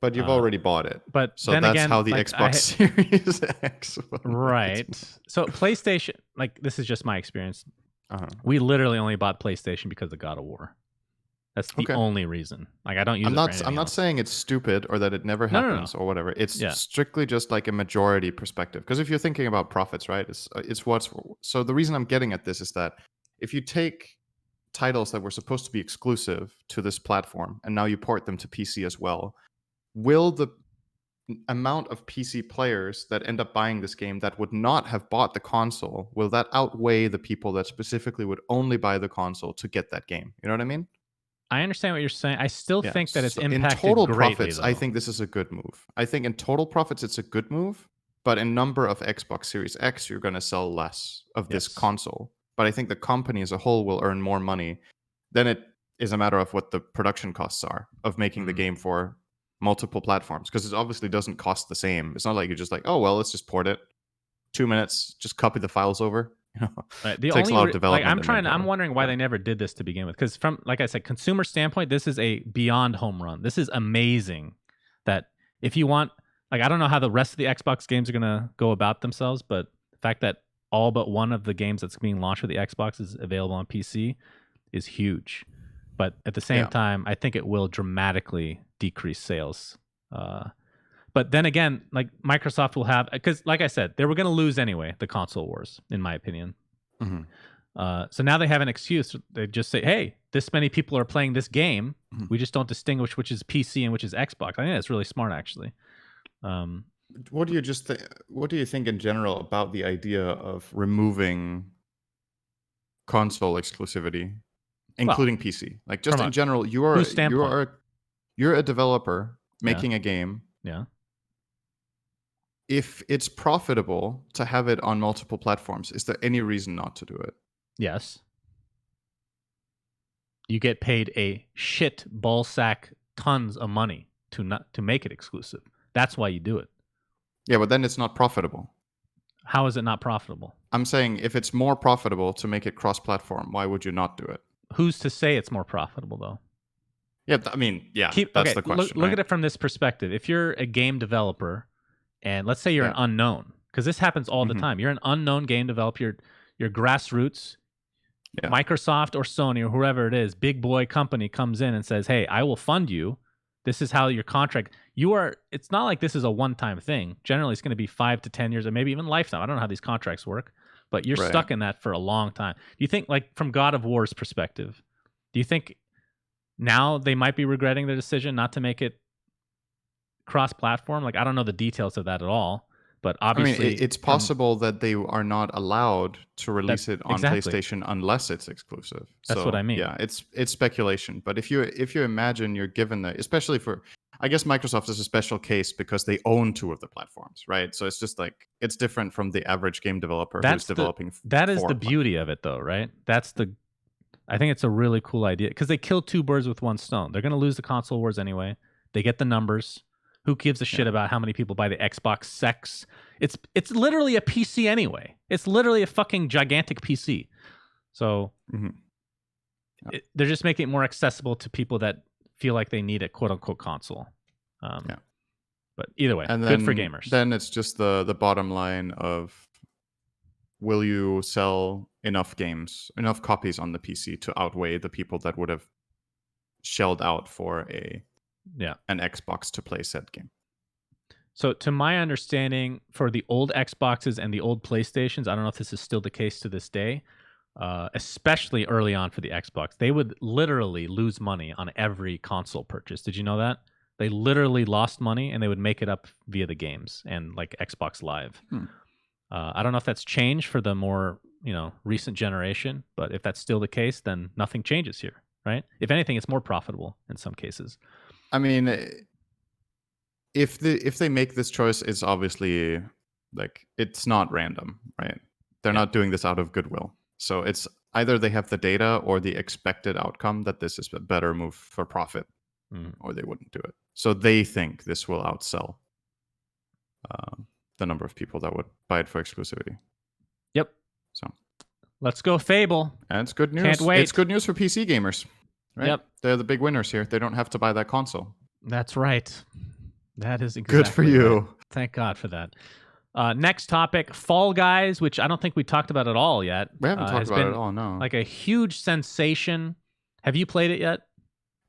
But you've already bought it. But so then that's again, how the Xbox Series X was. Right. So PlayStation, like this is just my experience. We literally only bought PlayStation because of God of War. That's the only reason. Like I don't use I'm not saying it's stupid or that it never happens or whatever. It's strictly just like a majority perspective. Because if you're thinking about profits, right? It's what's so the reason I'm getting at this is that if you take titles that were supposed to be exclusive to this platform and now you port them to PC as well, will the amount of PC players that end up buying this game that would not have bought the console, will that outweigh the people that specifically would only buy the console to get that game? You know what I mean? I understand what you're saying. I still think that it's impacted in total greatly, profits. though. I think this is a good move. I think in total profits, it's a good move. But in number of Xbox Series X, you're going to sell less of this console. But I think the company as a whole will earn more money. Then it is a matter of what the production costs are of making the game for multiple platforms. Because it obviously doesn't cost the same. It's not like you're just like, oh, well, let's just port it. 2 minutes, just copy the files over. Right. The takes a lot of development. I'm wondering why they never did this to begin with. Because from, like I said, consumer standpoint, this is a beyond home run. This is amazing. That if you want, like, I don't know how the rest of the Xbox games are gonna go about themselves, but the fact that all but one of the games that's being launched with the Xbox is available on PC is huge. But at the same time, I think it will dramatically decrease sales. But then again, like Microsoft will have, because like I said, they were going to lose anyway, the console wars, in my opinion. So now they have an excuse. They just say, hey, this many people are playing this game. We just don't distinguish which is PC and which is Xbox. I think that's really smart, actually. What do you think in general about the idea of removing console exclusivity, including PC? Like just in general, you're a developer making a game. Yeah. If it's profitable to have it on multiple platforms, is there any reason not to do it? Yes. You get paid a shit ballsack tons of money to make it exclusive. That's why you do it. Yeah, but then it's not profitable. How is it not profitable? I'm saying if it's more profitable to make it cross-platform, why would you not do it? Who's to say it's more profitable, though? Yeah, I mean, that's the question. Look at it from this perspective. If you're a game developer, and let's say you're an unknown, because this happens all the time. You're an unknown game developer. You're grassroots. Microsoft or Sony or whoever it is, big boy company comes in and says, hey, I will fund you. This is how your contract. It's not like this is a one-time thing. Generally, it's going to be 5 to 10 years or maybe even lifetime. I don't know how these contracts work, but you're stuck in that for a long time. Do you think, like from God of War's perspective, do you think now they might be regretting their decision not to make it cross-platform? Like, I don't know the details of that at all, But I mean, obviously, it's possible that they are not allowed to release it on exactly. PlayStation unless it's exclusive. That's what I mean. Yeah, it's speculation. But if you imagine you're given the, especially for, I guess Microsoft is a special case because they own 2 of the platforms, right? So it's just like it's different from the average game developer who's developing. That is 4 the beauty of it, though, right? I think it's a really cool idea because they kill 2 birds with 1 stone. They're going to lose the console wars anyway. They get the numbers. Who gives a shit about how many people buy the Xbox Sex? It's literally a PC anyway. It's literally a fucking gigantic PC. So they're just making it more accessible to people that feel like they need a quote unquote console. But either way, and good for gamers. Then it's just the bottom line of, will you sell enough copies on the PC to outweigh the people that would have shelled out for an Xbox to play said game? So to my understanding, for the old Xboxes and the old PlayStations, I don't know if this is still the case to this day, especially early on for the Xbox, they would literally lose money on every console purchase. Did you know that? They literally lost money and they would make it up via the games and like Xbox Live. I don't know if that's changed for the more, recent generation, but if that's still the case, then nothing changes here, right? If anything, it's more profitable in some cases. I mean, if they make this choice, it's obviously like it's not random, right? They're not doing this out of goodwill. So it's either they have the data or the expected outcome that this is a better move for profit, or they wouldn't do it. So they think this will outsell the number of people that would buy it for exclusivity. Yep. So let's go Fable. And it's good news. Can't wait. It's good news for PC gamers, right? Yep. They're the big winners here. They don't have to buy that console. That's right. That is exactly good for you. Right. Thank God for that. Next topic, Fall Guys, which I don't think we talked about at all yet. We haven't talked about it at all, no. Like a huge sensation. Have you played it yet?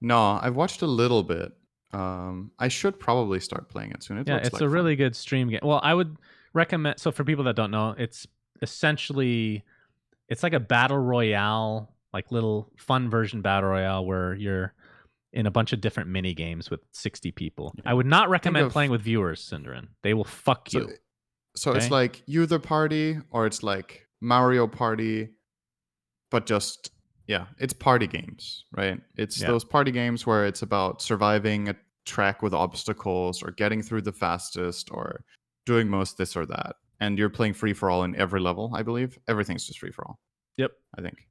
No, I've watched a little bit. I should probably start playing it soon. It's a really good stream game. Well, I would recommend, so for people that don't know, it's essentially, it's like a battle royale, like little fun version battle royale where you're in a bunch of different mini games with 60 people. Yeah. I would not recommend playing with viewers, Cinderin. They will fuck you. So okay? It's like User Party, or it's like Mario Party, but just, it's party games, right? It's those party games where it's about surviving a track with obstacles or getting through the fastest or doing most this or that. And you're playing free-for-all in every level, I believe. Everything's just free-for-all. Yep. I think.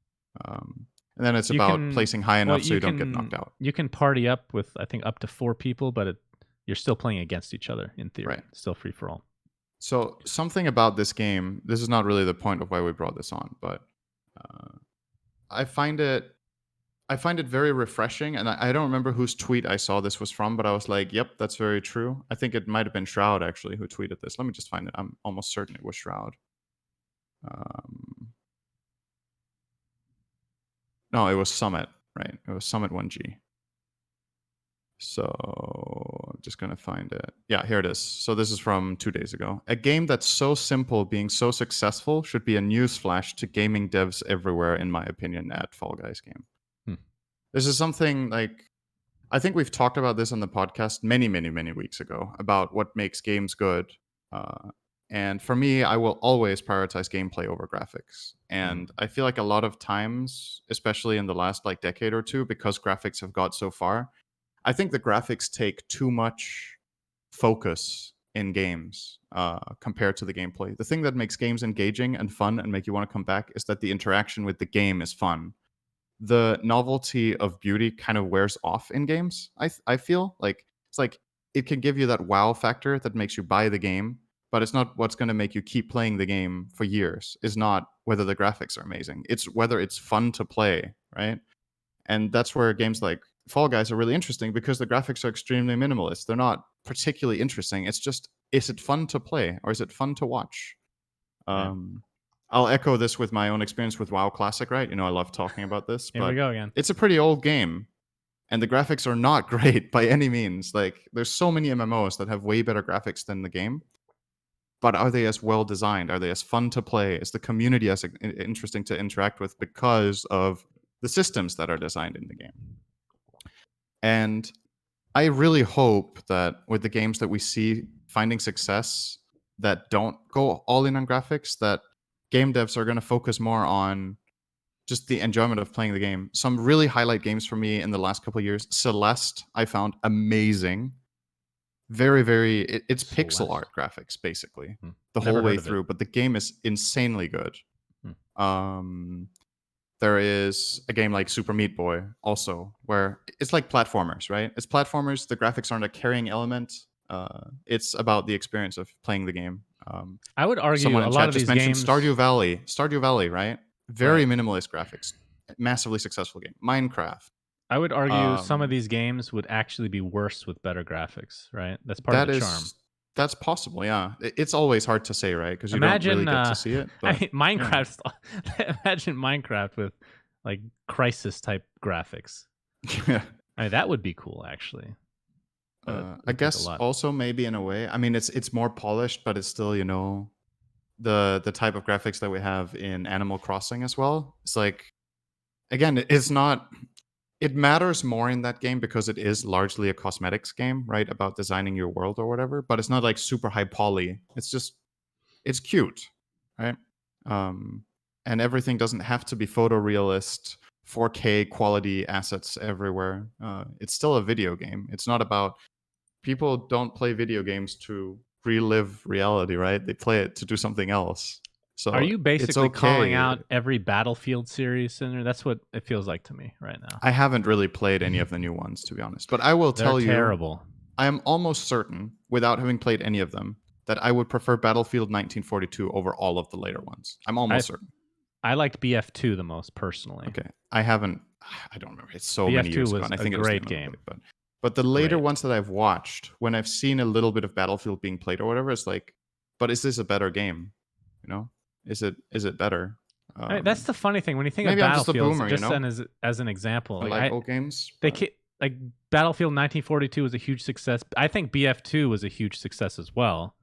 And then it's about placing high enough so you don't get knocked out. You can party up with, I think, up to 4 people, but you're still playing against each other in theory. Right. Still free for all. So something about this game, this is not really the point of why we brought this on, but I find it very refreshing. And I don't remember whose tweet I saw this was from, but I was like, yep, that's very true. I think it might have been Shroud, actually, who tweeted this. Let me just find it. I'm almost certain it was Shroud. No, it was Summit, right? It was Summit 1G. So I'm just going to find it. Yeah, here it is. So this is from 2 days ago. A game that's so simple being so successful should be a newsflash to gaming devs everywhere, in my opinion, at Fall Guys game. This is something like, I think we've talked about this on the podcast many, many, many weeks ago about what makes games good. And for me, I will always prioritize gameplay over graphics. And I feel like a lot of times, especially in the last decade or two, because graphics have got so far, I think the graphics take too much focus in games compared to the gameplay. The thing that makes games engaging and fun and make you want to come back is that the interaction with the game is fun. The novelty of beauty kind of wears off in games, I feel. Like, it's like it can give you that wow factor that makes you buy the game, but it's not what's going to make you keep playing the game for years. It's not whether the graphics are amazing. It's whether it's fun to play, right? And that's where games like Fall Guys are really interesting, because the graphics are extremely minimalist. They're not particularly interesting. It's just, is it fun to play or is it fun to watch? I'll echo this with my own experience with WoW Classic, right? I love talking about this. Here we go again. It's a pretty old game, and the graphics are not great by any means. Like, there's so many MMOs that have way better graphics than the game. But are they as well designed? Are they as fun to play? Is the community as interesting to interact with because of the systems that are designed in the game? And I really hope that with the games that we see finding success, that don't go all in on graphics, that game devs are going to focus more on just the enjoyment of playing the game. Some really highlight games for me in the last couple of years. Celeste, I found amazing. Very, very. It's pixel Celeste. art graphics, basically, Hmm. the Never whole way heard of it. through. But the game is insanely good. Hmm. There is a game like Super Meat Boy also, where it's like platformers, right? It's platformers. The graphics aren't a carrying element. It's about the experience of playing the game. I would argue Someone a in lot chat of just these mentioned games. Stardew Valley, right? Very Right. minimalist graphics, massively successful game. Minecraft. I would argue some of these games would actually be worse with better graphics, right? That's part of the charm. That's possible, yeah. It's always hard to say, right? Because you don't really Imagine, get to see it. I But mean, Minecraft. Imagine Minecraft with like Crisis type graphics. yeah. I mean, that would be cool, actually. But it I would take a guess lot. also maybe in a way. I mean, it's more polished, but it's still, the type of graphics that we have in Animal Crossing as well. It's like, again, it's not. It matters more in that game because it is largely a cosmetics game, right? About designing your world or whatever. But it's not like super high poly. It's cute, right? And everything doesn't have to be photorealist, 4K quality assets everywhere. It's still a video game. It's not about people don't play video games to relive reality, right? They play it to do something else. So Are you it's basically calling okay. out every Battlefield series in there? That's what it feels like to me right now. I haven't really played any of the new ones, to be honest. But I will They're tell you, terrible. I am almost certain, without having played any of them, that I would prefer Battlefield 1942 over all of the later ones. I'm almost certain. I liked BF2 the most personally. Okay. I don't remember. It's so many BF2 years ago. was And I a think it was the great MMO, game. but the later Great. ones that I've watched, when I've seen a little bit of Battlefield being played or whatever, it's like, but is this a better game? Is it better? I mean, that's the funny thing when you think of Maybe I'm just a Battlefields. boomer, Just then, as an example, I like old games. they but- like Battlefield 1942 was a huge success. I think BF2 was a huge success as well.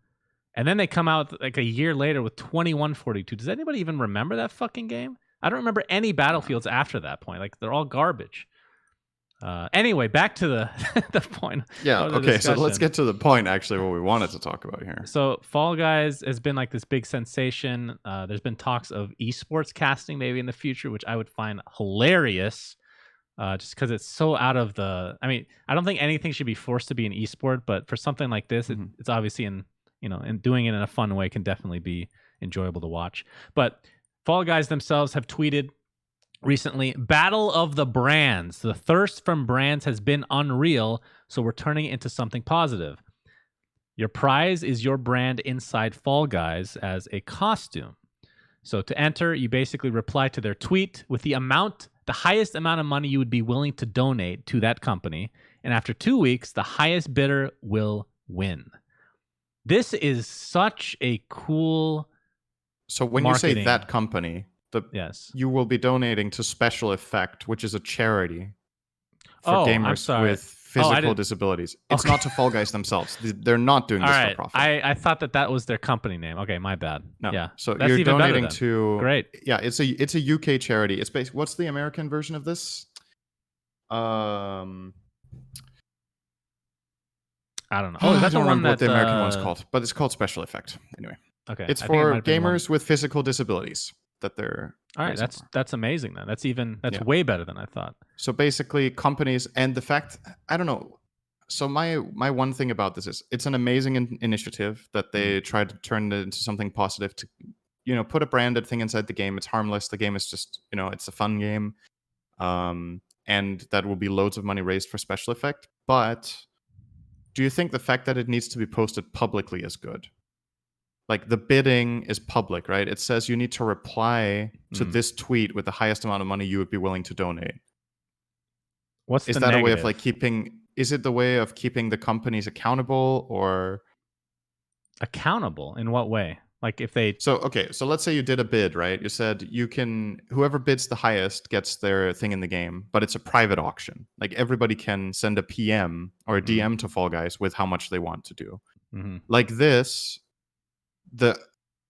And then they come out like a year later with 2142. Does anybody even remember that fucking game? I don't remember any Battlefields after that point. Like they're all garbage. Anyway, back to the the point. Yeah. of the Okay. So let's discussion. get to the point. Actually, what we wanted to talk about here. So Fall Guys has been like this big sensation. There's been talks of esports casting maybe in the future, which I would find hilarious. Just because it's so out of the. I mean, I don't think anything should be forced to be an esport, but for something like this, it's obviously and doing it in a fun way can definitely be enjoyable to watch. But Fall Guys themselves have tweeted recently, "Battle of the brands. The thirst from brands has been unreal, so we're turning it into something positive. Your prize is your brand inside Fall Guys as a costume. So to enter, you basically reply to their tweet with the highest amount of money you would be willing to donate to that company. And after 2 weeks, the highest bidder will win." This is such a cool. So when marketing. you say that company, Yes. you will be donating to Special Effect, which is a charity for I'm gamers sorry. with I physical didn't- disabilities. It's Okay. not to Fall Guys themselves. They're not doing All this right. for profit. I thought that was their company name. Okay, my bad. No. Yeah. So That's you're even better donating then. to. Great. Yeah, it's a UK charity. It's based. What's the American version of this? I don't know. Oh, Is I that the don't one remember what that the American one's called, but it's called Special Effect. Anyway, Okay. it's I think it might for have been one- gamers with physical disabilities that they're. All right, raising for. that's amazing then. That's Yeah. way better than I thought. So basically, companies and the fact, I don't know. So my one thing about this is it's an amazing initiative that they try to turn it into something positive to, put a branded thing inside the game. It's harmless. The game is just, it's a fun game. And that will be loads of money raised for Special Effect. But do you think the fact that it needs to be posted publicly is good? Like the bidding is public, right? It says you need to reply to this tweet with the highest amount of money you would be willing to donate. What's Is the that negative? a way of like is it the way of keeping the companies accountable or accountable in what way? Like if they So let's say you did a bid, right? You said whoever bids the highest gets their thing in the game, but it's a private auction. Like everybody can send a PM or a DM to Fall Guys with how much they want to do. Like this, the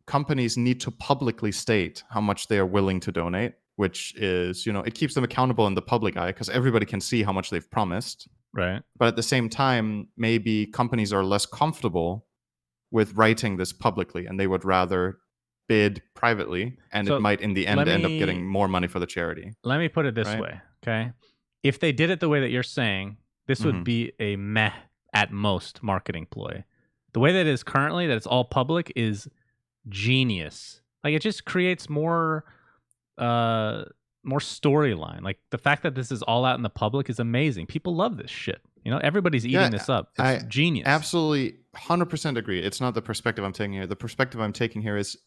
companies need to publicly state how much they are willing to donate, which is, it keeps them accountable in the public eye because everybody can see how much they've promised. Right. But at the same time, maybe companies are less comfortable with writing this publicly, and they would rather bid privately, and So it might in the end end up getting more money for the charity. Let me put it this Right? way, okay? If they did it the way that you're saying, this would be a meh at most marketing ploy. The way that it is currently, that it's all public, is genius. Like, it just creates more storyline. Like, the fact that this is all out in the public is amazing. People love this shit. You know, everybody's eating this up. It's genius. Absolutely 100% agree. It's not the perspective I'm taking here. The perspective I'm taking here is,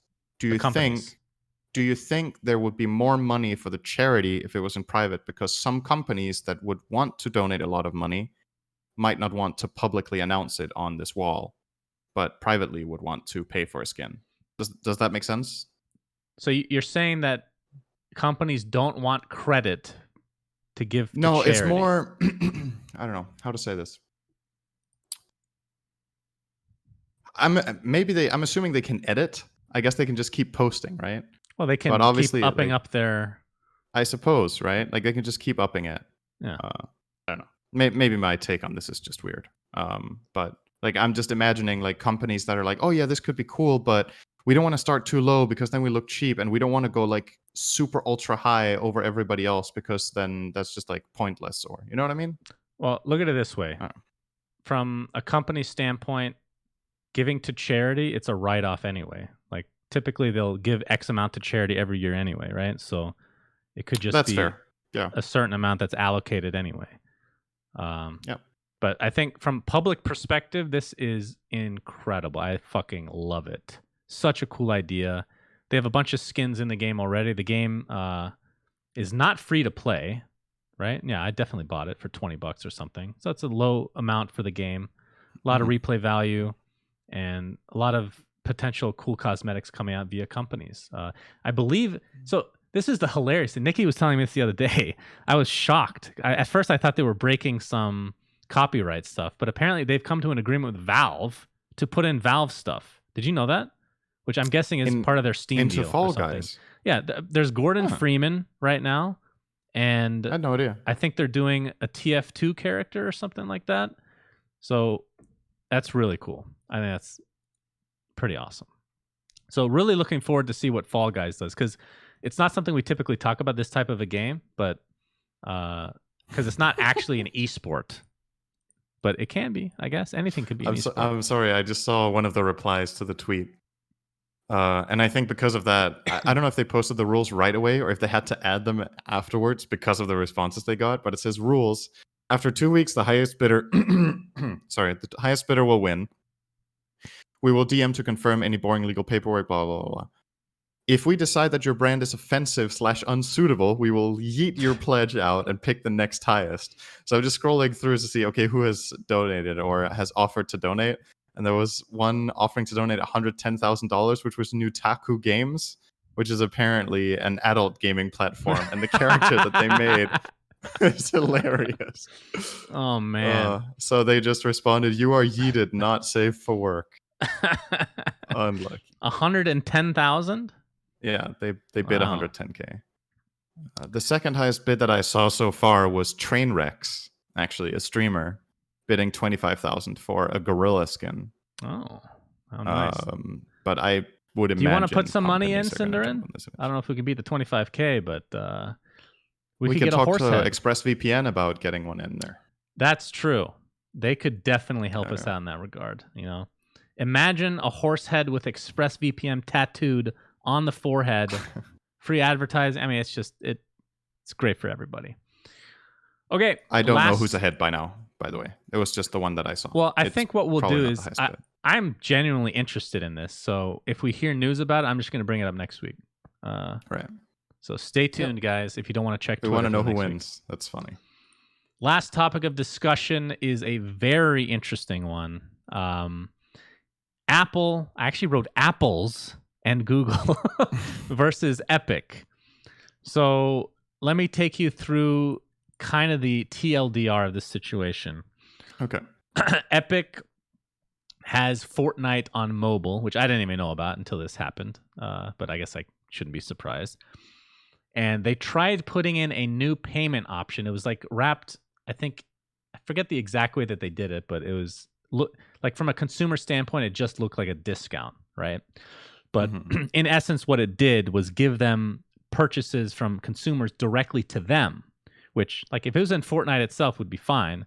do you think there would be more money for the charity if it was in private? Because some companies that would want to donate a lot of money might not want to publicly announce it on this wall, but privately would want to pay for a skin. Does that make sense? So you're saying that companies don't want credit to give to No, charity. It's more I don't know how to say this. I'm assuming they can edit. I guess they can just keep posting, right? Well, they can but obviously, keep upping up their... I suppose, right? Like, they can just keep upping it. Yeah. I don't know. Maybe my take on this is just weird. But like, I'm just imagining like companies that are like, oh yeah, this could be cool, but we don't want to start too low because then we look cheap, and we don't want to go like super ultra high over everybody else because then that's just like pointless, or you know what I mean? Well, look at it this way. From a company standpoint, giving to charity, it's a write-off anyway. Like, typically they'll give X amount to charity every year anyway, right? So it could just be fair. Yeah. a certain amount that's allocated anyway. Yep. But I think from public perspective, this is incredible. I fucking love it. Such a cool idea. They have a bunch of skins in the game already. The game is not free to play, right? Yeah, I definitely bought it for $20 or something. So it's a low amount for the game. A lot of replay value and a lot of potential cool cosmetics coming out via companies. I believe... So this is the hilarious thing. Nikki was telling me this the other day. I was shocked. At first, I thought they were breaking some copyright stuff, but apparently they've come to an agreement with Valve to put in Valve stuff. Did you know that? Which I'm guessing is part of their Steam deal. Into Fall Guys. Yeah, there's Gordon Freeman right now, and I had no idea. I think they're doing a TF2 character or something like that. So that's really cool. I think that's pretty awesome. So really looking forward to see what Fall Guys does, because it's not something we typically talk about, this type of a game, but because it's not actually an esport. But it can be, I guess. Anything could be an esport. I'm sorry, I just saw one of the replies to the tweet. And I think because of that, I don't know if they posted the rules right away or if they had to add them afterwards because of the responses they got. But it says rules. After 2 weeks, the highest bidder, the highest bidder will win. We will DM to confirm any boring legal paperwork, blah, blah, blah, blah. If we decide that your brand is offensive/unsuitable, we will yeet your pledge out and pick the next highest. So I'm just scrolling through to see, okay, who has donated or has offered to donate. And there was one offering to donate $110,000, which was Nutaku Games, which is apparently an adult gaming platform. And the character that they made is hilarious. Oh, man. So they just responded, "You are yeeted, not safe for work." Unlucky. 110,000? Yeah, they bid 110K. The second highest bid that I saw so far was Trainwrecks, actually, a streamer, bidding 25,000 for a gorilla skin. Oh, how nice. But I would imagine... Do you want to put some money in, Cinderin? I don't know if we can beat the 25K, but we could get a horse head. Talk to ExpressVPN about getting one in there. That's true. They could definitely help us out in that regard. You know, imagine a horse head with ExpressVPN tattooed on the forehead, free advertising. I mean, it's just it's great for everybody. Okay, I don't know who's ahead by now. By the way, it was just the one that I saw. Well, I think what we'll do is I'm genuinely interested in this. So if we hear news about it, I'm just going to bring it up next week. Right. So stay tuned, guys. If you don't want to check, we want to know who wins. That's funny. Last topic of discussion is a very interesting one. Apple. I actually wrote Apples and Google versus Epic. So let me take you through kind of the TLDR of this situation. Okay. Epic has Fortnite on mobile, which I didn't even know about until this happened. But I guess I shouldn't be surprised. And they tried putting in a new payment option. It was like wrapped, I forget the exact way that they did it, but it look like from a consumer standpoint, it just looked like a discount, right? But Mhm. in essence, what it did was give them purchases from consumers directly to them, which, like, if it was in Fortnite itself, would be fine.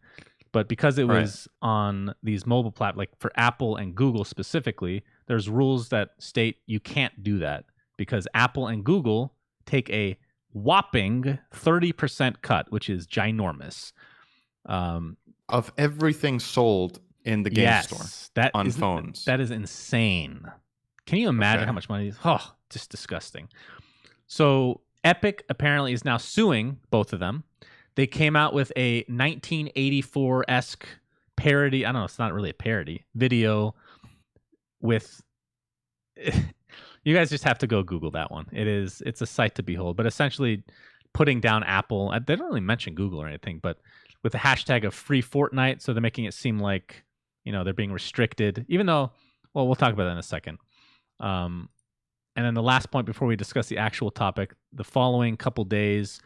But because it Right. was on these mobile platforms, like for Apple and Google specifically, there's rules that state you can't do that because Apple and Google take a whopping 30% cut, which is ginormous. Of everything sold in the game store Yes, on phones. that is insane. Can you imagine Okay. how much money? Oh, just disgusting. So Epic apparently is now suing both of them. They came out with a 1984-esque parody. I don't know. It's not really a parody video with. You guys just have to go Google that one. It's a sight to behold. But essentially, putting down Apple. They don't really mention Google or anything, but with the hashtag of free Fortnite, so they're making it seem like they're being restricted. Even though, well, we'll talk about that in a second. And then the last point before we discuss the actual topic, the following couple days,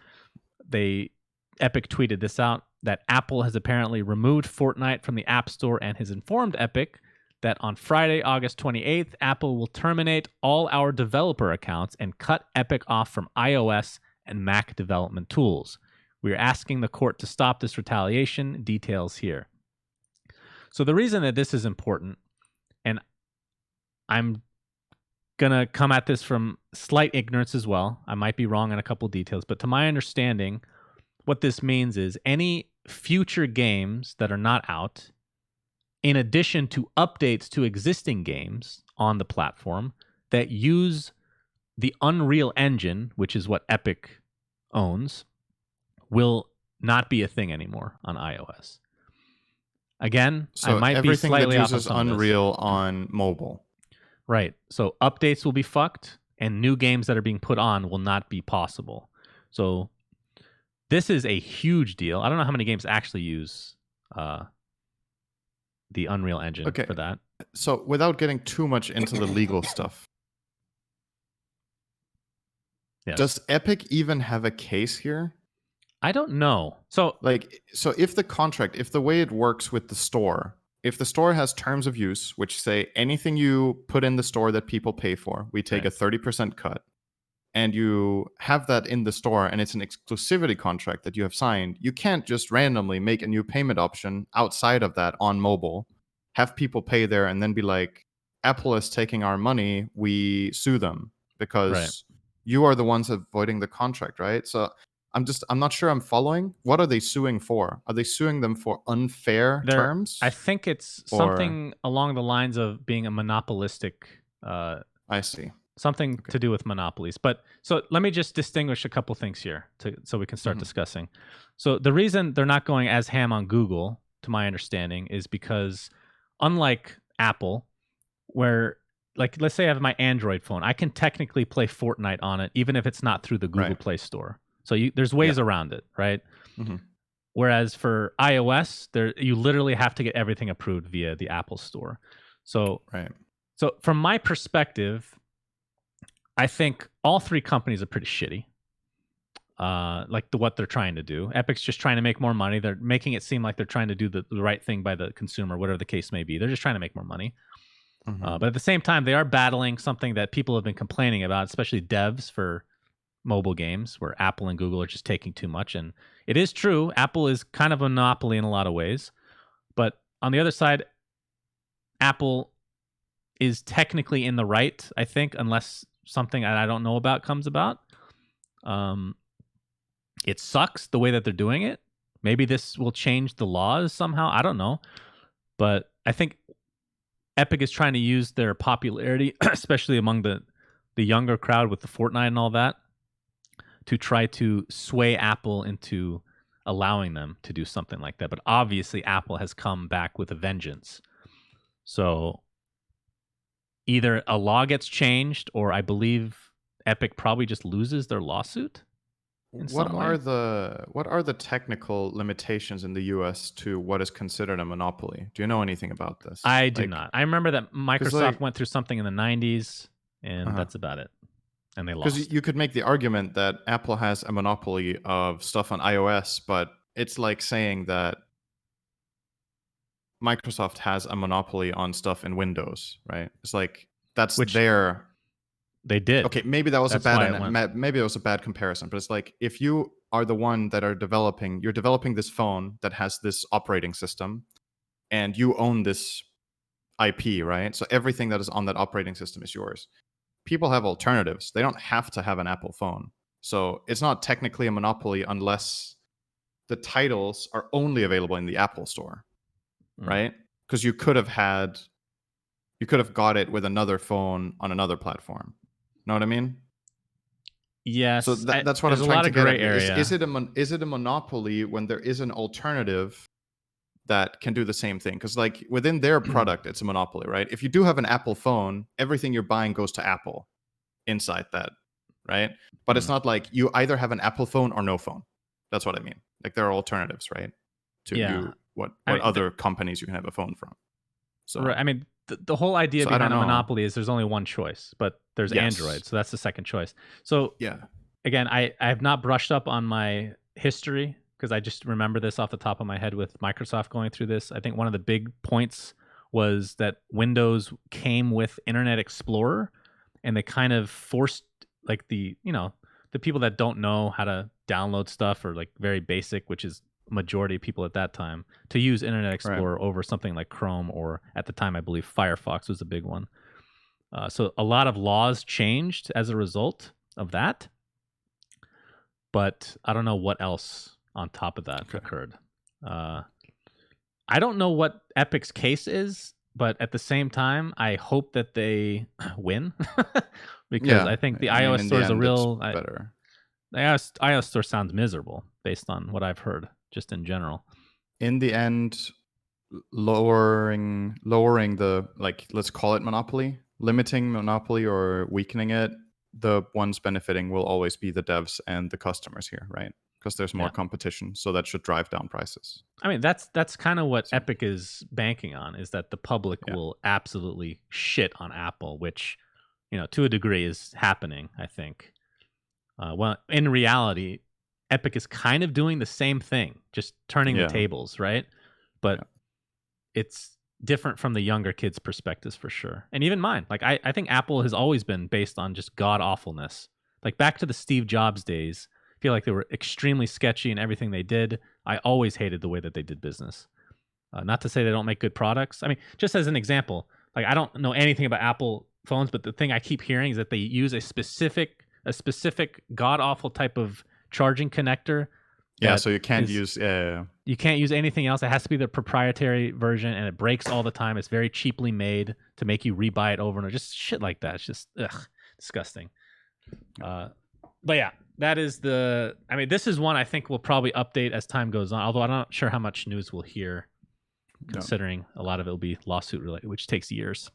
Epic tweeted this out that Apple has apparently removed Fortnite from the App Store and has informed Epic that on Friday, August 28th, Apple will terminate all our developer accounts and cut Epic off from iOS and Mac development tools. We are asking the court to stop this retaliation. Details here. So the reason that this is important, and I'm going to come at this from slight ignorance as well. I might be wrong on a couple details, but to my understanding, what this means is any future games that are not out, in addition to updates to existing games on the platform that use the Unreal Engine, which is what Epic owns, will not be a thing anymore on iOS. Again, So I might be everything slightly that off on uses some of this. Unreal on mobile. Right. So updates will be fucked, and new games that are being put on will not be possible. So this is a huge deal. I don't know how many games actually use the Unreal Engine for that. So without getting too much into the legal stuff, Yes. does Epic even have a case here? I don't know. So if the way it works with the store, if the store has terms of use, which say anything you put in the store that people pay for, we take a 30% cut, and you have that in the store and it's an exclusivity contract that you have signed, you can't just randomly make a new payment option outside of that on mobile, have people pay there, and then be like, Apple is taking our money, we sue them because you are the ones avoiding the contract, right? So I'm not sure I'm following. What are they suing for? Are they suing them for unfair terms? I think it's something along the lines of being a monopolistic. I see. Something to do with monopolies. But so let me just distinguish a couple things here so we can start discussing. So the reason they're not going as ham on Google, to my understanding, is because unlike Apple, where, like, let's say I have my Android phone, I can technically play Fortnite on it, even if it's not through the Google Play Store. So there's ways around it, right? Mm-hmm. Whereas for iOS, you literally have to get everything approved via the Apple Store. So, so from my perspective, I think all three companies are pretty shitty. What they're trying to do. Epic's just trying to make more money. They're making it seem like they're trying to do the right thing by the consumer, whatever the case may be. They're just trying to make more money. Mm-hmm. But at the same time, they are battling something that people have been complaining about, especially devs for mobile games, where Apple and Google are just taking too much. And it is true, Apple is kind of a monopoly in a lot of ways. But on the other side, Apple is technically in the right, I think, unless something I don't know about comes about. It sucks the way that they're doing it. Maybe this will change the laws somehow. I don't know. But I think Epic is trying to use their popularity, especially among the younger crowd with the Fortnite and all that, to try to sway Apple into allowing them to do something like that. But obviously, Apple has come back with a vengeance. So either a law gets changed, or I believe Epic probably just loses their lawsuit. What are the technical limitations in the US to what is considered a monopoly? Do you know anything about this? I do not. I remember that Microsoft went through something in the 90s, and that's about it. And they lost. Because you could make the argument that Apple has a monopoly of stuff on iOS, but it's like saying that Microsoft has a monopoly on stuff in Windows, right? It's like that's Which their. they did. Okay, maybe that was That's a why bad it went. maybe it was a bad comparison, but it's like if you are the one that are you're developing this phone that has this operating system, and you own this IP, right? So everything that is on that operating system is yours. People have alternatives. They don't have to have an Apple phone. So it's not technically a monopoly unless the titles are only available in the Apple store, right? Because you could have got it with another phone on another platform. Know what I mean? So Yes, that's what there's I'm a trying lot to of get gray at here. area. Is it a monopoly when there is an alternative that can do the same thing? Because like within their product, it's a monopoly, right? If you do have an Apple phone, everything you're buying goes to Apple inside that, right? But it's not like you either have an Apple phone or no phone. That's what I mean. Like there are alternatives, right? To Yeah, you, what I mean, other companies you can have a phone from. right. So I mean, the whole idea I don't behind a know. monopoly is there's only one choice, but there's Yes. Android, so that's the second choice. So Yeah. again, I have not brushed up on my history because I just remember this off the top of my head with Microsoft going through this. I think one of the big points was that Windows came with Internet Explorer, and they kind of forced like the people that don't know how to download stuff or like very basic, which is majority of people at that time, to use Internet Right. Explorer over something like Chrome, or at the time I believe Firefox was a big one. So a lot of laws changed as a result of that, but I don't know what else on top of that Okay. occurred. Uh, I don't know what Epic's case is, but at the same time, I hope that they win because Yeah. I think the I mean, iOS in store the is a end, it's real. better. The iOS store sounds miserable based on what I've heard, just in general. In the end, lowering the, like, let's call it monopoly, limiting monopoly or weakening it, the ones benefiting will always be the devs and the customers here, right? Because there's more Yeah, competition, so that should drive down prices. I mean that's kind of what So Epic is banking on, is that the public yeah. will absolutely shit on Apple, which to a degree is happening. I think. Well, in reality, Epic is kind of doing the same thing, just turning the Yeah. tables, right? Yeah. But it's different from the younger kids' perspectives for sure. And even mine. Like I think Apple has always been based on just god awfulness. Like back to the Steve Jobs days, I feel like they were extremely sketchy in everything they did. I always hated the way that they did business. Not to say they don't make good products. I mean, just as an example, like I don't know anything about Apple phones, but the thing I keep hearing is that they use a specific god awful type of charging connector Yeah. that So you can't is use. Yeah. you can't use anything else. It has to be the proprietary version, and it breaks all the time. It's very cheaply made to make you rebuy it over and over. Just shit like that. It's just disgusting. But yeah, that is the. I mean, this is one I think will probably update as time goes on. Although I'm not sure how much news we'll hear, considering a lot of it will be lawsuit related, which takes years.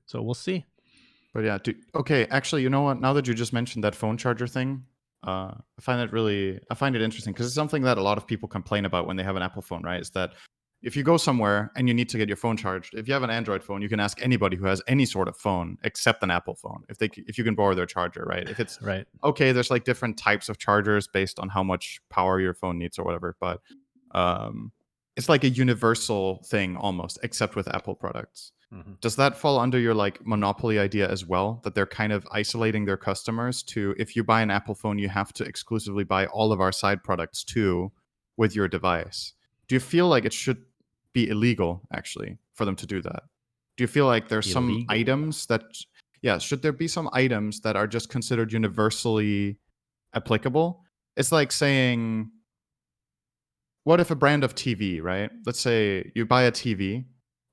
So we'll see. But yeah, okay. Actually, you know what? Now that you just mentioned that phone charger thing, I find it interesting because it's something that a lot of people complain about when they have an Apple phone, right? Is that if you go somewhere and you need to get your phone charged, if you have an Android phone, you can ask anybody who has any sort of phone except an Apple phone if you can borrow their charger, right? If it's Right. okay, there's like different types of chargers based on how much power your phone needs or whatever, but um, it's like a universal thing almost, except with Apple products. Mm-hmm. Does that fall under your like monopoly idea as well, that they're kind of isolating their customers to, if you buy an Apple phone, you have to exclusively buy all of our side products too with your device? Do you feel like it should be illegal actually for them to do that? Do you feel like there's some Illegal. items that, yeah, should there be some items that are just considered universally applicable? It's like saying, what if a brand of TV, right? Let's say you buy a TV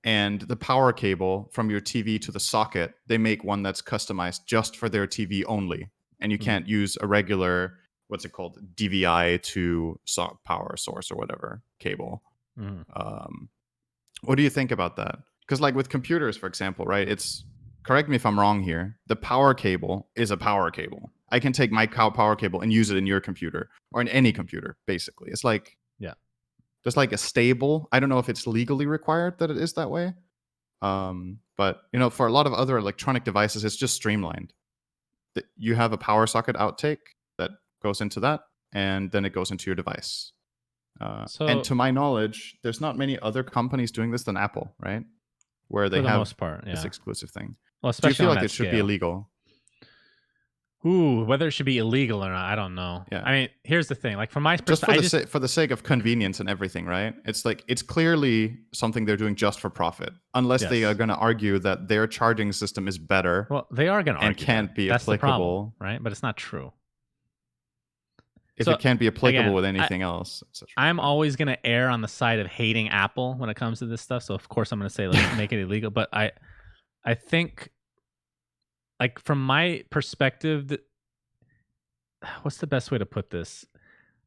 and the power cable from your TV to the socket, they make one that's customized just for their TV only. And you Mm-hmm. can't use a regular, what's it called, DVI to power source or whatever cable. Mm-hmm. What do you think about that? Because like with computers, for example, right? It's, correct me if I'm wrong here, the power cable is a power cable. I can take my power cable and use it in your computer or in any computer, basically. It's like, Yeah. there's like a stable. I don't know if it's legally required that it is that way. But for a lot of other electronic devices, it's just streamlined. That you have a power socket outtake that goes into that, and then it goes into your device. And to my knowledge, there's not many other companies doing this than Apple, right? Where they for the have most part, this yeah. exclusive thing. Well, Do you especially feel on like that it should be scale. illegal? Ooh, whether it should be illegal or not, I don't know. Yeah. I mean, here's the thing. Like from my Just perspective, for the sake of convenience and everything, right? It's like it's clearly something they're doing just for profit, unless they are going to argue that their charging system is better. Well, they are going to and argue can't that. be That's the problem, applicable, right? But it's not true. If So, it can't be applicable again, with anything else, etc. I'm always going to err on the side of hating Apple when it comes to this stuff. So of course I'm going to say let's make it illegal. But I think, like from my perspective, that what's the best way to put this?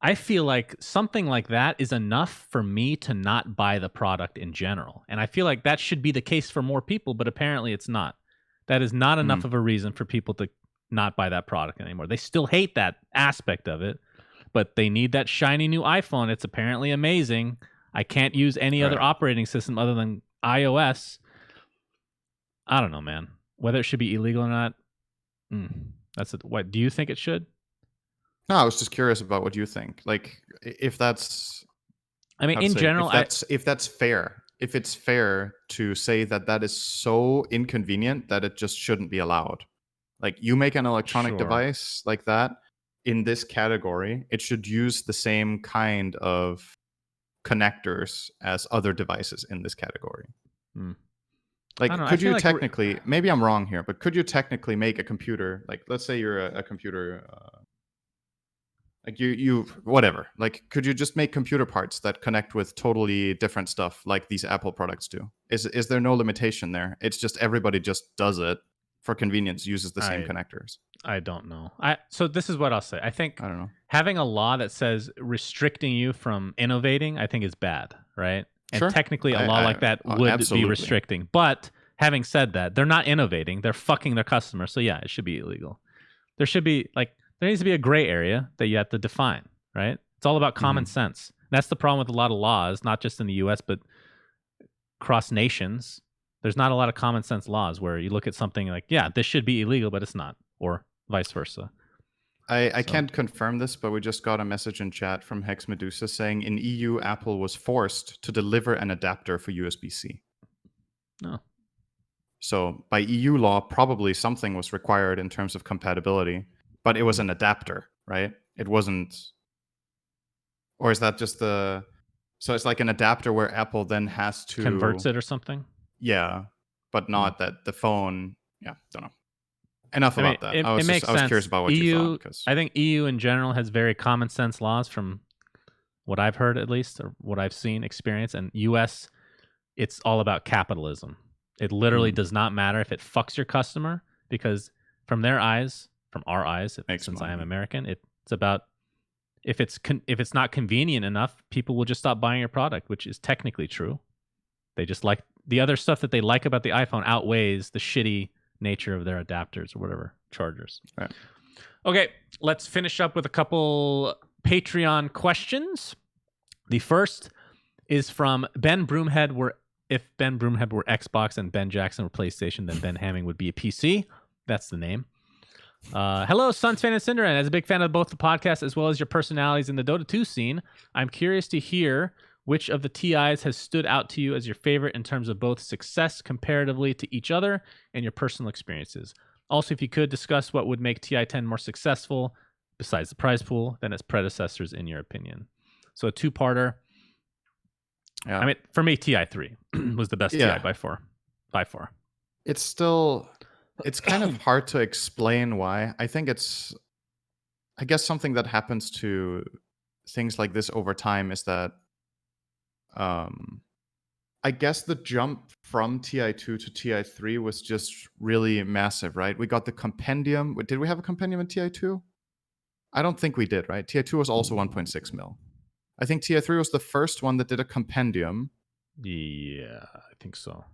I feel like something like that is enough for me to not buy the product in general. And I feel like that should be the case for more people, but apparently it's not. That is not enough of a reason for people to not buy that product anymore. They still hate that aspect of it, but they need that shiny new iPhone. It's apparently amazing. I can't use any other operating system other than iOS. I don't know, man. Whether it should be illegal or not, that's it. What do you think it should? No, I was just curious about what you think. Like, if that's, I mean, in general, if that's fair, if it's fair to say that that is so inconvenient that it just shouldn't be allowed. Like, you make an electronic device like that in this category, it should use the same kind of connectors as other devices in this category. Like, could you technically, maybe I'm wrong here, but could you technically make a computer, like, let's say you're a computer, like you whatever, like, could you just make computer parts that connect with totally different stuff like these Apple products do? Is there no limitation there? It's just everybody just does it for convenience, uses the same connectors. I don't know. So this is what I'll say. I think I don't know. Having a law that says restricting you from innovating, I think is bad, right? And technically a law like that would be restricting. But having said that, they're not innovating. They're fucking their customers. So yeah, it should be illegal. There should be there needs to be a gray area that you have to define, right? It's all about common sense. That's the problem with a lot of laws, not just in the US, but across nations. There's not a lot of common sense laws where you look at something like, yeah, this should be illegal, but it's not, or vice versa. I can't confirm this, but we just got a message in chat from Hex Medusa saying in EU, Apple was forced to deliver an adapter for USB-C. No. So by EU law, probably something was required in terms of compatibility, but it was an adapter, right? It wasn't, or is that just so it's like an adapter where Apple then has to converts it or something? Yeah, but not that the phone, don't know. Enough about that. I was curious about what you thought. I think EU in general has very common sense laws from what I've heard, at least, or what I've seen, experience. And US, it's all about capitalism. It literally does not matter if it fucks your customer, because from their eyes, from our eyes, since I am American, it's about if it's not convenient enough, people will just stop buying your product, which is technically true. They just like the other stuff that they like about the iPhone outweighs the shitty nature of their adapters or whatever, chargers. Right. Okay, let's finish up with a couple Patreon questions. The first is from Ben Broomhead. If Ben Broomhead were Xbox and Ben Jackson were PlayStation, then Ben Hamming would be a PC. That's the name. Hello, SUNSfan and Cinderan. As a big fan of both the podcast as well as your personalities in the Dota 2 scene, I'm curious to hear which of the TIs has stood out to you as your favorite in terms of both success comparatively to each other and your personal experiences. Also, if you could discuss what would make TI-10 more successful, besides the prize pool, than its predecessors, in your opinion. So a two-parter. Yeah. I mean, for me, TI-3 was the best TI by far. It's still, it's kind of hard to explain why. I think I guess something that happens to things like this over time is that I guess the jump from TI2 to TI3 was just really massive, right? We got the compendium. Did we have a compendium in TI2? I don't think we did, right? TI2 was also 1.6 mil. I think TI3 was the first one that did a compendium. Yeah, I think so.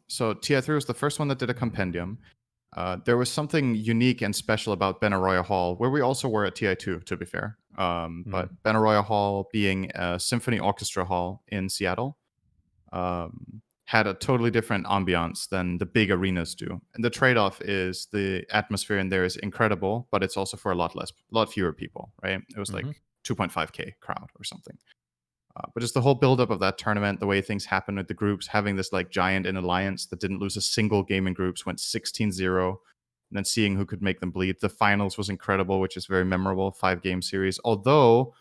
So TI3 was the first one that did a compendium. There was something unique and special about Benaroya Hall, where we also were at TI2, to be fair. But Benaroya Hall, being a symphony orchestra hall in Seattle, had a totally different ambiance than the big arenas do. And the trade-off is the atmosphere in there is incredible, but it's also for a lot fewer people, right? It was like 2.5K crowd or something. But just the whole buildup of that tournament, the way things happened with the groups, having this like giant in alliance that didn't lose a single game in groups, went 16-0, and then seeing who could make them bleed. The finals was incredible, which is very memorable, 5-game series. Although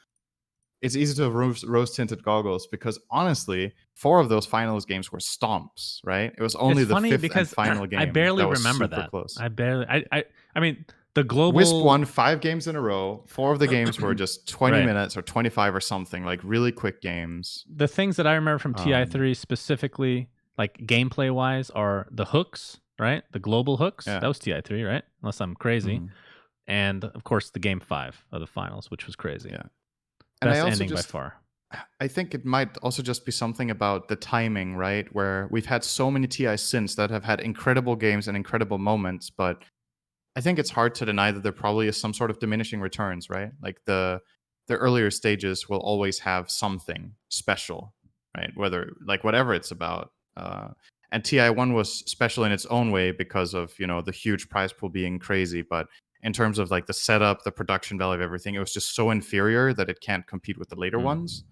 it's easy to have rose-tinted goggles because honestly, 4 of those finals games were stomps, right? It was only It's the funny 5th and because final game I barely that was remember super that. close. I mean, the global Wisp won 5 games in a row. 4 of the games were just 20 Right. minutes or 25 or something, like really quick games. The things that I remember from TI3 specifically, like gameplay wise, are the hooks, right? The global hooks. Yeah. That was TI3, right? Unless I'm crazy. Mhm. And of course, the game 5 of the finals, which was crazy. Yeah. And Best I also ending just, by far. I think it might also just be something about the timing, right? Where we've had so many TIs since that have had incredible games and incredible moments, but I think it's hard to deny that there probably is some sort of diminishing returns, right? Like the earlier stages will always have something special, right? Whether like whatever it's about. And TI1 was special in its own way because of, you know, the huge prize pool being crazy, but in terms of like the setup, the production value of everything, it was just so inferior that it can't compete with the later ones.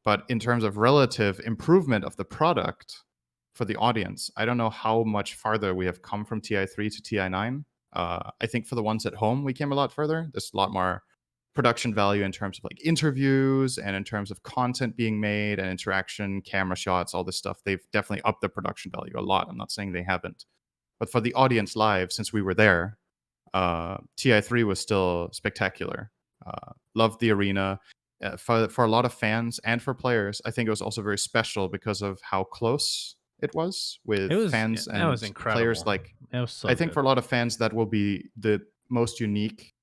But in terms of relative improvement of the product for the audience, I don't know how much farther we have come from TI3 to TI9. I think for the ones at home, we came a lot further. There's a lot more production value in terms of like interviews and in terms of content being made and interaction, camera shots, all this stuff. They've definitely upped the production value a lot. I'm not saying they haven't. But for the audience live, since we were there, TI3 was still spectacular. Loved the arena. For a lot of fans and for players, I think it was also very special because of how close it was with fans That was and incredible. players. Like, It was so I think good. for a lot of fans, that will be the most unique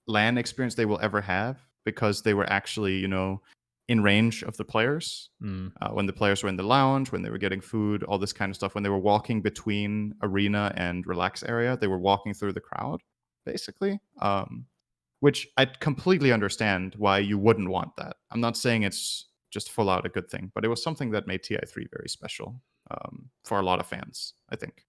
LAN experience they will ever have because they were actually, you know, in range of the players. When the players were in the lounge, when they were getting food, all this kind of stuff, when they were walking between arena and relax area, they were walking through the crowd, basically. Which I completely understand why you wouldn't want that. I'm not saying it's just full out a good thing, but it was something that made TI3 very special for a lot of fans, I think.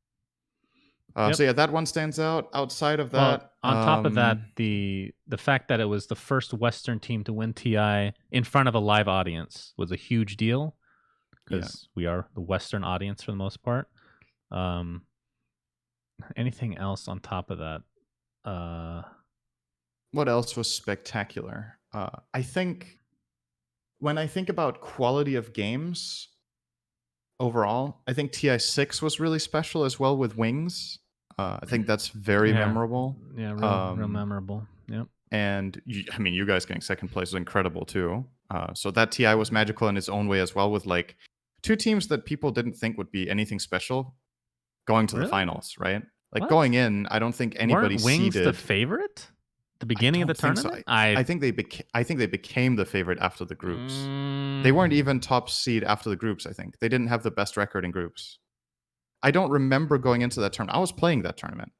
So yeah, that one stands out. Outside of that, on top of that, the fact that it was the first Western team to win TI in front of a live audience was a huge deal because we are the Western audience for the most part. Anything else on top of that? What else was spectacular? I think when I think about quality of games overall, I think TI6 was really special as well with Wings. I think that's very memorable. Yeah, real memorable. Yep. And I mean, you guys getting second place was incredible too. So that TI was magical in its own way as well, with like 2 teams that people didn't think would be anything special going to the finals, right? Like going in, I don't think anybody Weren't Wings seeded the favorite? The beginning of the tournament? So. I think they became the favorite after the groups. They weren't even top seed after the groups. I think they didn't have the best record in groups. I don't remember going into that tournament. I was playing that tournament.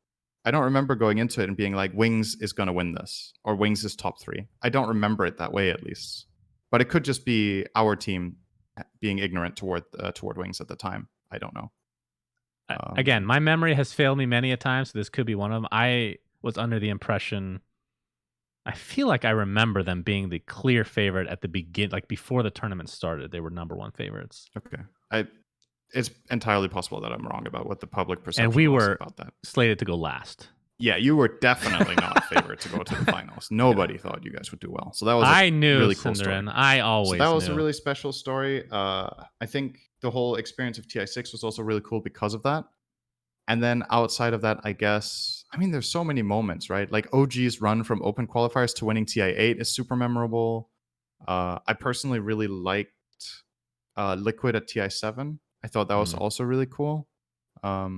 I don't remember going into it and being like, Wings is going to win this, or Wings is top 3. I don't remember it that way, at least. But it could just be our team being ignorant toward Wings at the time. I don't know. Again, my memory has failed me many a time, so this could be one of them. I was under the impression, I feel like I remember them being the clear favorite at the begin, like before the tournament started. They were number 1 favorites. Okay, it's entirely possible that I'm wrong about what the public perception and we was were about that. Slated to go last. Yeah, you were definitely not favorite to go to the finals. Nobody thought you guys would do well. So that was I knew really cool story. I always So that was knew. a really special story. I think the whole experience of TI6 was also really cool because of that. And then outside of that, I guess, I mean, there's so many moments, right? Like OG's run from open qualifiers to winning TI8 is super memorable. I personally really liked Liquid at TI7. I thought that was also really cool. Yeah,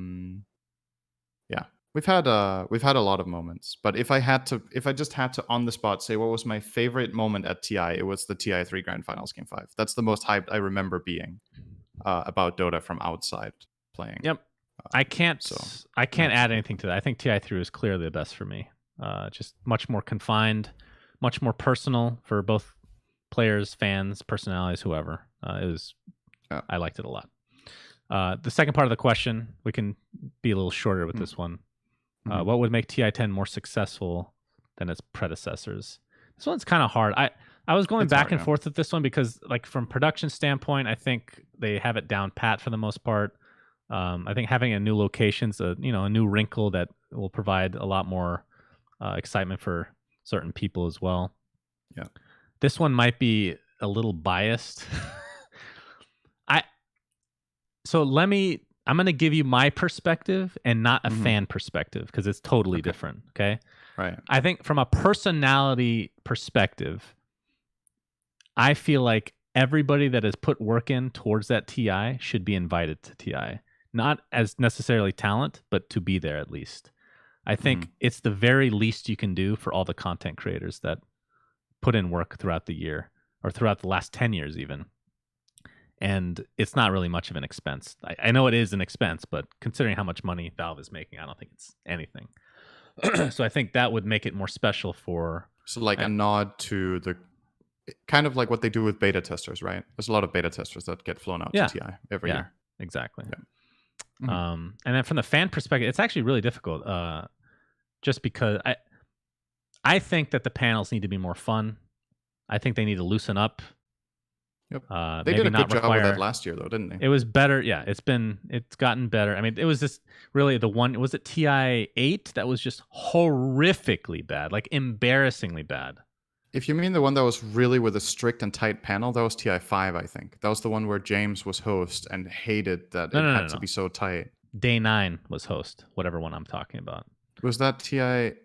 we've had a lot of moments. But if I just had to on the spot say what was my favorite moment at TI, it was the TI3 Grand Finals Game 5. That's the most hyped I remember being about Dota from outside playing. Yep. I can't add anything to that. I think TI3 was clearly the best for me. Just much more confined, much more personal for both players, fans, personalities, whoever. I liked it a lot. The second part of the question, we can be a little shorter with this one. What would make TI10 more successful than its predecessors? This one's kind of hard. I was going It's back hard, and yeah. forth with this one because, like, from production standpoint, I think they have it down pat for the most part. I think having a new location's a new wrinkle that will provide a lot more excitement for certain people as well. Yeah. This one might be a little biased. I so let me. I'm going to give you my perspective and not a Mhm. fan perspective because it's totally Okay. different. Okay. Right. I think from a personality perspective, I feel like everybody that has put work in towards that TI should be invited to TI. Not as necessarily talent, but to be there at least. I think it's the very least you can do for all the content creators that put in work throughout the year or throughout the last 10 years even. And it's not really much of an expense. I know it is an expense, but considering how much money Valve is making, I don't think it's anything. So I think that would make it more special for. So like a nod to the kind of like what they do with beta testers, right? There's a lot of beta testers that get flown out Yeah. to TI every year. Exactly. Yeah. Mhm. And then from the fan perspective, it's actually really difficult. Just because I think that the panels need to be more fun. I think they need to loosen up. Yep. They Maybe did a not good job with require. that last year, though, didn't they? It was better. Yeah, it's gotten better. I mean, it was just really the one. Was it TI 8 that was just horrifically bad, like embarrassingly bad? If you mean the one that was really with a strict and tight panel, that was TI 5, I think. That was the one where James was host and hated that it had to be so tight. Day 9 was host, whatever one I'm talking about. Was that TI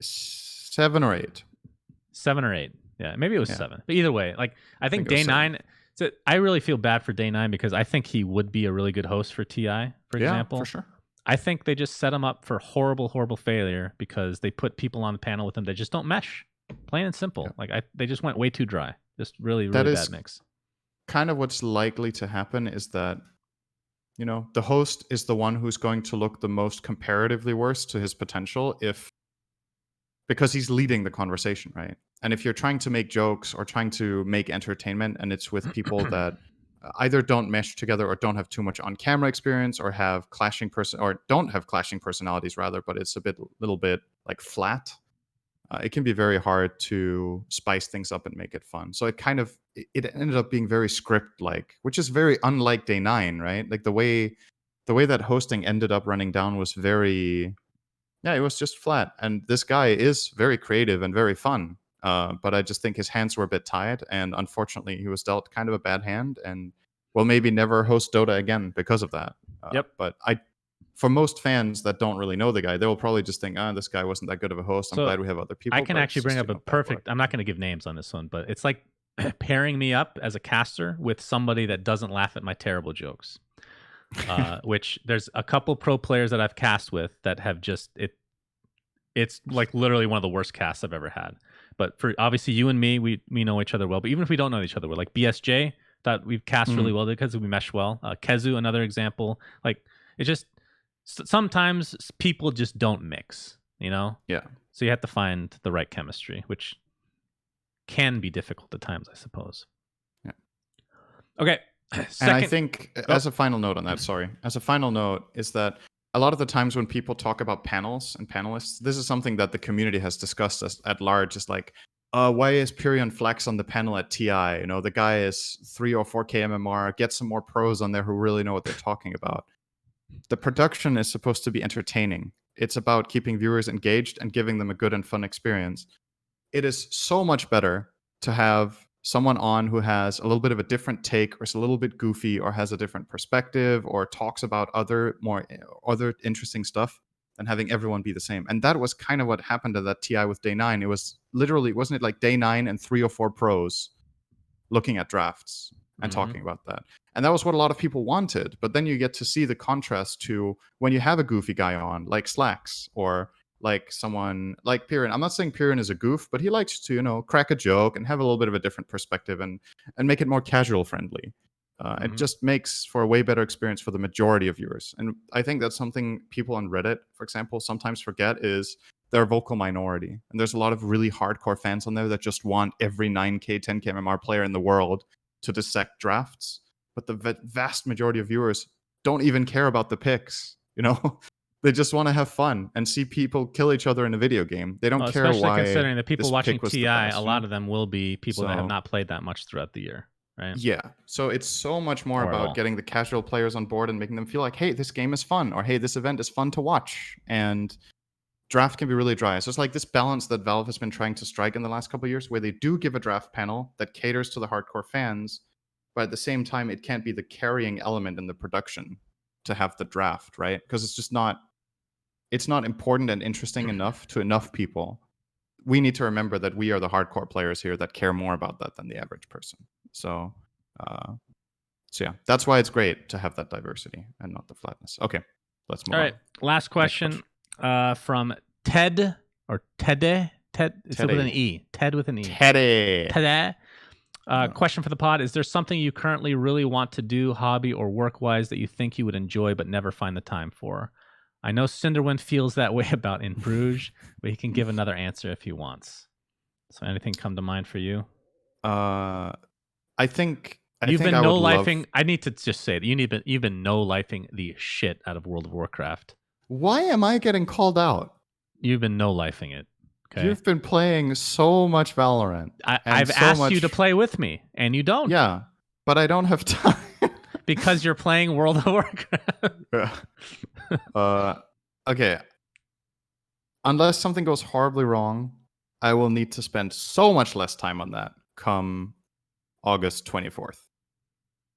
7 or 8? 7 or 8. Yeah, maybe it was 7. But either way, like I think Day 9. So I really feel bad for Day 9 because I think he would be a really good host for TI, for example. Yeah, for sure. I think they just set him up for horrible, horrible failure because they put people on the panel with him that just don't mesh. Plain and simple. Yeah. Like they just went way too dry. Just really, really bad mix. Kind of what's likely to happen is that, the host is the one who's going to look the most comparatively worse to his potential because he's leading the conversation, right? And if you're trying to make jokes or trying to make entertainment and it's with people that either don't mesh together or don't have too much on-camera experience or have don't have clashing personalities rather, but it's little bit like flat. It can be very hard to spice things up and make it fun. So it ended up being very script-like, which is very unlike Day 9, right? Like the way that hosting ended up running down was it was just flat. And this guy is very creative and very fun. But I just think his hands were a bit tied, and unfortunately, he was dealt kind of a bad hand, and will maybe never host Dota again because of that. Yep. But for most fans that don't really know the guy, they will probably just think, this guy wasn't that good of a host. I'm glad we have other people. I can actually bring up a perfect. I'm not going to give names on this one, but it's like pairing me up as a caster with somebody that doesn't laugh at my terrible jokes. Which there's a couple pro players that I've cast with that have just it's like literally one of the worst casts I've ever had. But for obviously you and me, we know each other well. But even if we don't know each other, we're like BSJ, thought we've cast really well because we mesh well. Kezu, another example. Like it's just sometimes people just don't mix, Yeah. So you have to find the right chemistry, which can be difficult at times, I suppose. Yeah. Okay. And I think as a final note on that, is that a lot of the times when people talk about panels and panelists, this is something that the community has discussed at large. Is like, why is Pyrion Flex on the panel at TI? The guy is 3 or 4K MMR. Get some more pros on there who really know what they're talking about. The production is supposed to be entertaining. It's about keeping viewers engaged and giving them a good and fun experience. It is so much better to have someone on who has a little bit of a different take or is a little bit goofy or has a different perspective or talks about other interesting stuff than having everyone be the same. And that was kind of what happened to that TI with Day 9. It was literally, wasn't it like Day 9 and 3 or 4 pros looking at drafts and talking about that? And that was what a lot of people wanted. But then you get to see the contrast to when you have a goofy guy on, like Slacks, or like someone like Pyrion. I'm not saying Pyrion is a goof, but he likes to, crack a joke and have a little bit of a different perspective and make it more casual friendly. It just makes for a way better experience for the majority of viewers. And I think that's something people on Reddit, for example, sometimes forget is they're a vocal minority. And there's a lot of really hardcore fans on there that just want every 9K, 10K MMR player in the world to dissect drafts. But the vast majority of viewers don't even care about the picks, They just want to have fun and see people kill each other in a video game. They don't Well, care especially why considering the people this watching pick was TI, the best. a lot of them will be people that have So not played that much throughout the year, right? yeah, so it's so much more Or at about all. getting the casual players on board and making them feel like, hey, this game is fun, or hey, this event is fun to watch. And draft can be really dry. So it's like this balance that Valve has been trying to strike in the last couple of years, where they do give a draft panel that caters to the hardcore fans, but at the same time, it can't be the carrying element in the production to have the draft, right? Because it's just not important and interesting enough to enough people. We need to remember that we are the hardcore players here that care more about that than the average person. So yeah, that's why it's great to have that diversity and not the flatness. Okay, let's move All on. right, last question from Ted or Tede. Ted, it's with an E. Ted with an E. Teddy. Ted. Question for the pod: is there something you currently really want to do, hobby or work-wise, that you think you would enjoy but never find the time for? I know Cinderwind feels that way about In Bruges, but he can give another answer if he wants. So, anything come to mind for you? I think You've been I would no-lifing. love... I need to just say that you've been no-lifing the shit out of World of Warcraft. Why am I getting called out? You've been no-lifing it. Okay. You've been playing so much Valorant. I've asked you to play with me, and you don't. Yeah, but I don't have time. Because you're playing World of Warcraft. Okay. Unless something goes horribly wrong, I will need to spend so much less time on that come August 24th.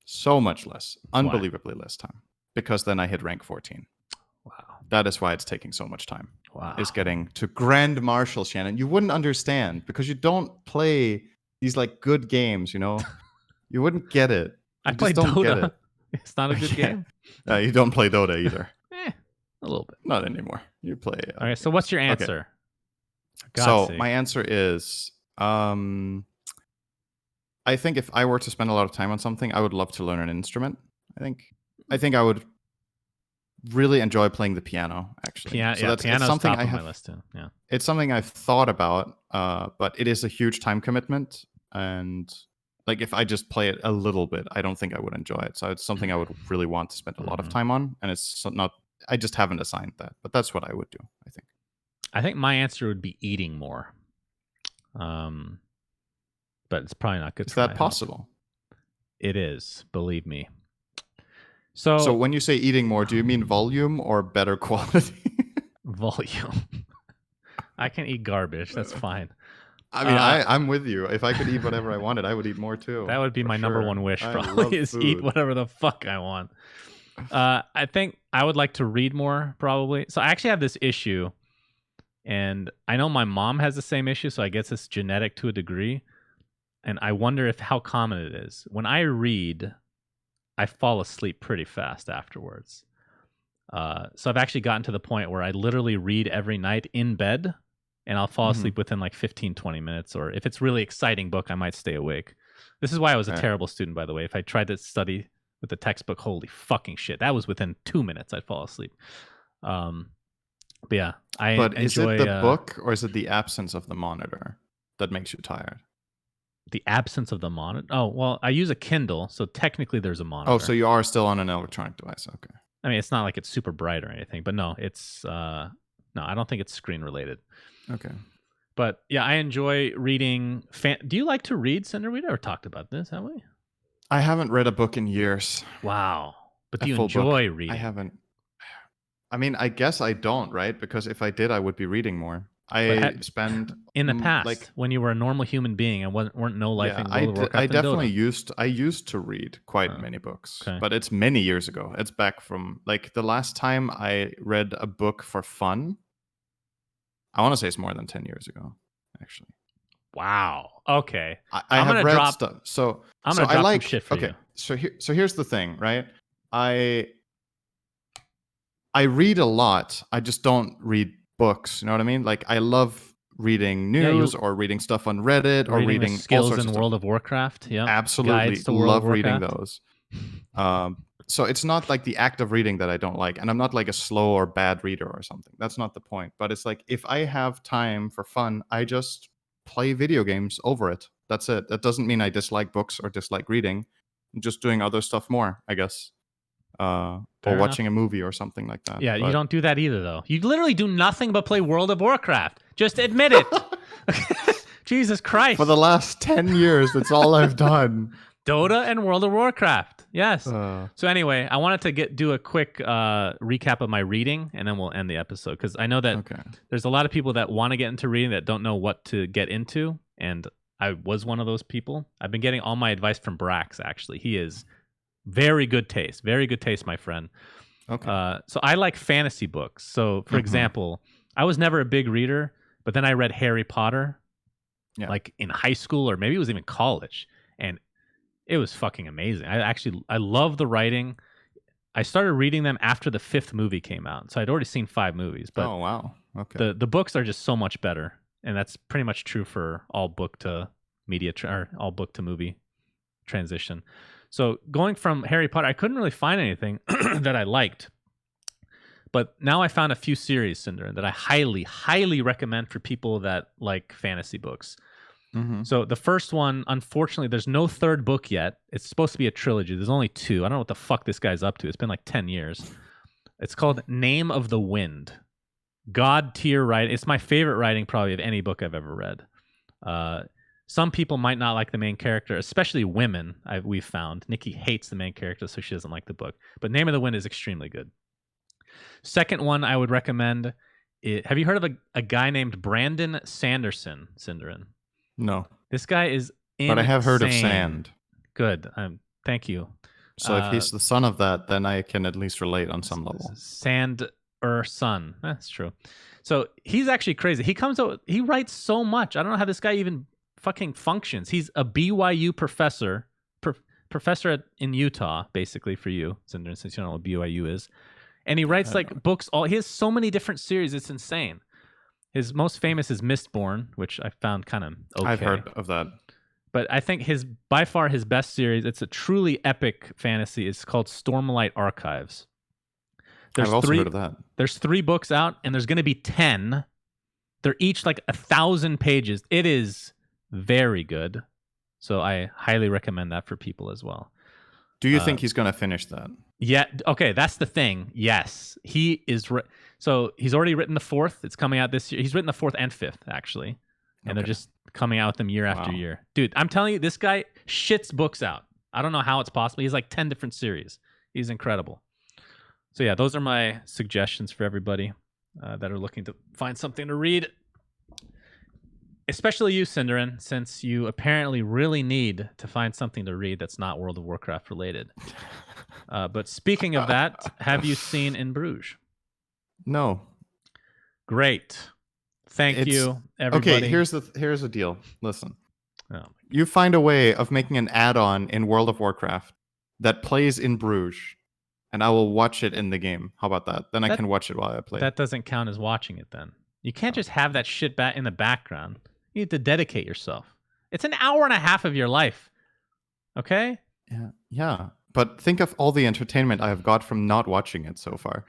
So much less. Unbelievably less time. Because then I hit rank 14. Wow. That is why it's taking so much time. Wow. Is getting to Grand Marshal, Shannon. You wouldn't understand because you don't play these like good games, you know? You wouldn't get it. I play Dota. It's not a good game. You don't play Dota either. A little bit. Not anymore. You play. All right. So what's your answer? Okay. So my answer is, I think if I were to spend a lot of time on something, I would love to learn an instrument. I think I would really enjoy playing the piano. Actually, piano's something top I have on my list too. Yeah, it's something I've thought about, but it is a huge time commitment, and like if I just play it a little bit, I don't think I would enjoy it. So it's something I would really want to spend a lot of time on, and it's not. I just haven't assigned that, but that's what I would do. I think my answer would be eating more. But it's probably not good. Is that possible? It is, believe me. So when you say eating more, do you mean volume or better quality? Volume. I can eat garbage. That's fine. I mean, I'm with you. If I could eat whatever I wanted, I would eat more too. That would be my number one wish, probably, is eat whatever the fuck I want. I think I would like to read more, probably. So I actually have this issue, and I know my mom has the same issue, so I guess it's genetic to a degree. And I wonder how common it is. When I read, I fall asleep pretty fast afterwards. So I've actually gotten to the point where I literally read every night in bed, and I'll fall asleep within like 15, 20 minutes. Or if it's a really exciting book, I might stay awake. This is why I was a terrible student, by the way. If I tried to study with the textbook, holy fucking shit, that was within 2 minutes I'd fall asleep. But yeah, But is it the book or is it the absence of the monitor that makes you tired? The absence of the monitor? Oh, well, I use a Kindle, so technically there's a monitor. Oh, so you are still on an electronic device. Okay. I mean, it's not like it's super bright or anything, but no, it's no, I don't think it's screen related. Okay. But yeah, I enjoy reading. Do you like to read, Cinder? We never talked about this, have we? I haven't read a book in years. Wow. But do you enjoy reading? I haven't. I mean, I guess I don't, right? Because if I did, I would be reading more. I spend in the past, like when you were a normal human being and weren't no life. Yeah, I definitely used to read quite many books, but it's many years ago. It's back from like the last time I read a book for fun. I want to say it's more than 10 years ago, actually. Wow. Okay. I have read stuff. So I'm gonna drop some shit for you. So here's the thing, right? I read a lot. I just don't read books. You know what I mean? Like I love reading news or reading stuff on Reddit or reading skills in World of Warcraft. Yeah, absolutely love reading those. So it's not like the act of reading that I don't like, and I'm not like a slow or bad reader or something. That's not the point. But it's like if I have time for fun, I just play video games over it. That's it. That doesn't mean I dislike books or dislike reading. I'm just doing other stuff more, I guess. or Fair watching a movie or something like that. Yeah, you But- don't do that either, though. You literally do nothing but play World of Warcraft. Just admit it. Jesus Christ. For the last 10 years, that's all I've done. Dota and World of Warcraft. Yes. Uh, So anyway, I wanted to do a quick recap of my reading, and then we'll end the episode, because I know that okay. there's a lot of people that want to get into reading that don't know what to get into, and I was one of those people. I've been getting all my advice from Brax, actually. He is very good taste, my friend. Okay. So I like fantasy books. So, for example, I was never a big reader, but then I read Harry Potter, like in high school, or maybe it was even college, and it was fucking amazing. I love the writing. I started reading them after the 5th movie came out, so I'd already seen 5 movies. But oh wow, okay. the books are just so much better, and that's pretty much true for all book to media or all book to movie transition. So going from Harry Potter, I couldn't really find anything that I liked. But now I found a few series, Cinder, that I highly, highly recommend for people that like fantasy books. Mm-hmm. So the first one, unfortunately, there's no 3rd book yet. It's supposed to be a trilogy. There's only 2. I don't know what the fuck this guy's up to. It's been like 10 years. It's called Name of the Wind. God tier writing. It's my favorite writing probably of any book I've ever read. Some people might not like the main character, especially women, we've found. Nikki hates the main character, so she doesn't like the book. But Name of the Wind is extremely good. Second one I would recommend, have you heard of a guy named Brandon Sanderson, Cinderin? No. This guy is insane. But I have heard of sand. Good. Thank you. So if he's the son of that, then I can at least relate on some level. Sand or sun. That's true. So he's actually crazy. He writes so much. I don't know how this guy even fucking functions. He's a BYU professor, in Utah, basically, for you, since you don't know what BYU is. And he writes like books. He has so many different series. It's insane. His most famous is Mistborn, which I found kind of okay. I've heard of that. But I think by far his best series, it's a truly epic fantasy. It's called Stormlight Archives. I've also heard of that. There's 3 books out, and there's going to be 10. They're each like 1,000 pages. It is very good. So I highly recommend that for people as well. Do you think he's going to finish that? Yeah. Okay. That's the thing. Yes. He is. So he's already written the 4th. It's coming out this year. He's written the 4th and 5th, actually. And they're just coming out with them year after year. Dude, I'm telling you, this guy shits books out. I don't know how it's possible. He's like 10 different series. He's incredible. So yeah, those are my suggestions for everybody that are looking to find something to read. Especially you, Cinderin, since you apparently really need to find something to read that's not World of Warcraft related. But speaking of that, have you seen In Bruges? No. Great. Thank you, everybody. Okay, here's the deal. Listen. Oh. You find a way of making an add-on in World of Warcraft that plays in Bruges, and I will watch it in the game. How about that? Then I can watch it while I play. That doesn't count as watching it then. You can't just have that shit back in the background. You need to dedicate yourself. It's an hour and a half of your life. Okay? Yeah. But think of all the entertainment I have got from not watching it so far.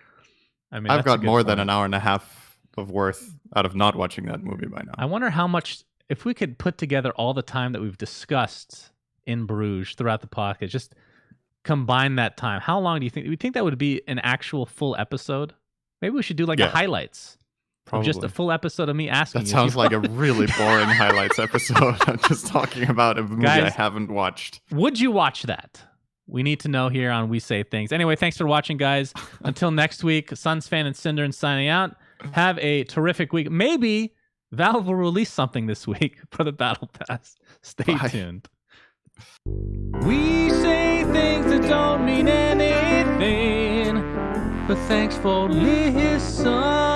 I mean, I've got more than an hour and a half of worth out of not watching that movie by now. I wonder how much, if we could put together all the time that we've discussed In Bruges throughout the podcast, just combine that time. How long do you think? Do you think that would be an actual full episode? Maybe we should do like the highlights. Probably. Just a full episode of me asking you. That sounds like a really boring highlights episode. I'm just talking about a movie I haven't watched. Would you watch that? We need to know here on We Say Things. Anyway, thanks for watching, guys. Until next week, SUNSfan and Cinderin signing out. Have a terrific week. Maybe Valve will release something this week for the Battle Pass. Stay tuned. We say things that don't mean anything, but thanks for listening.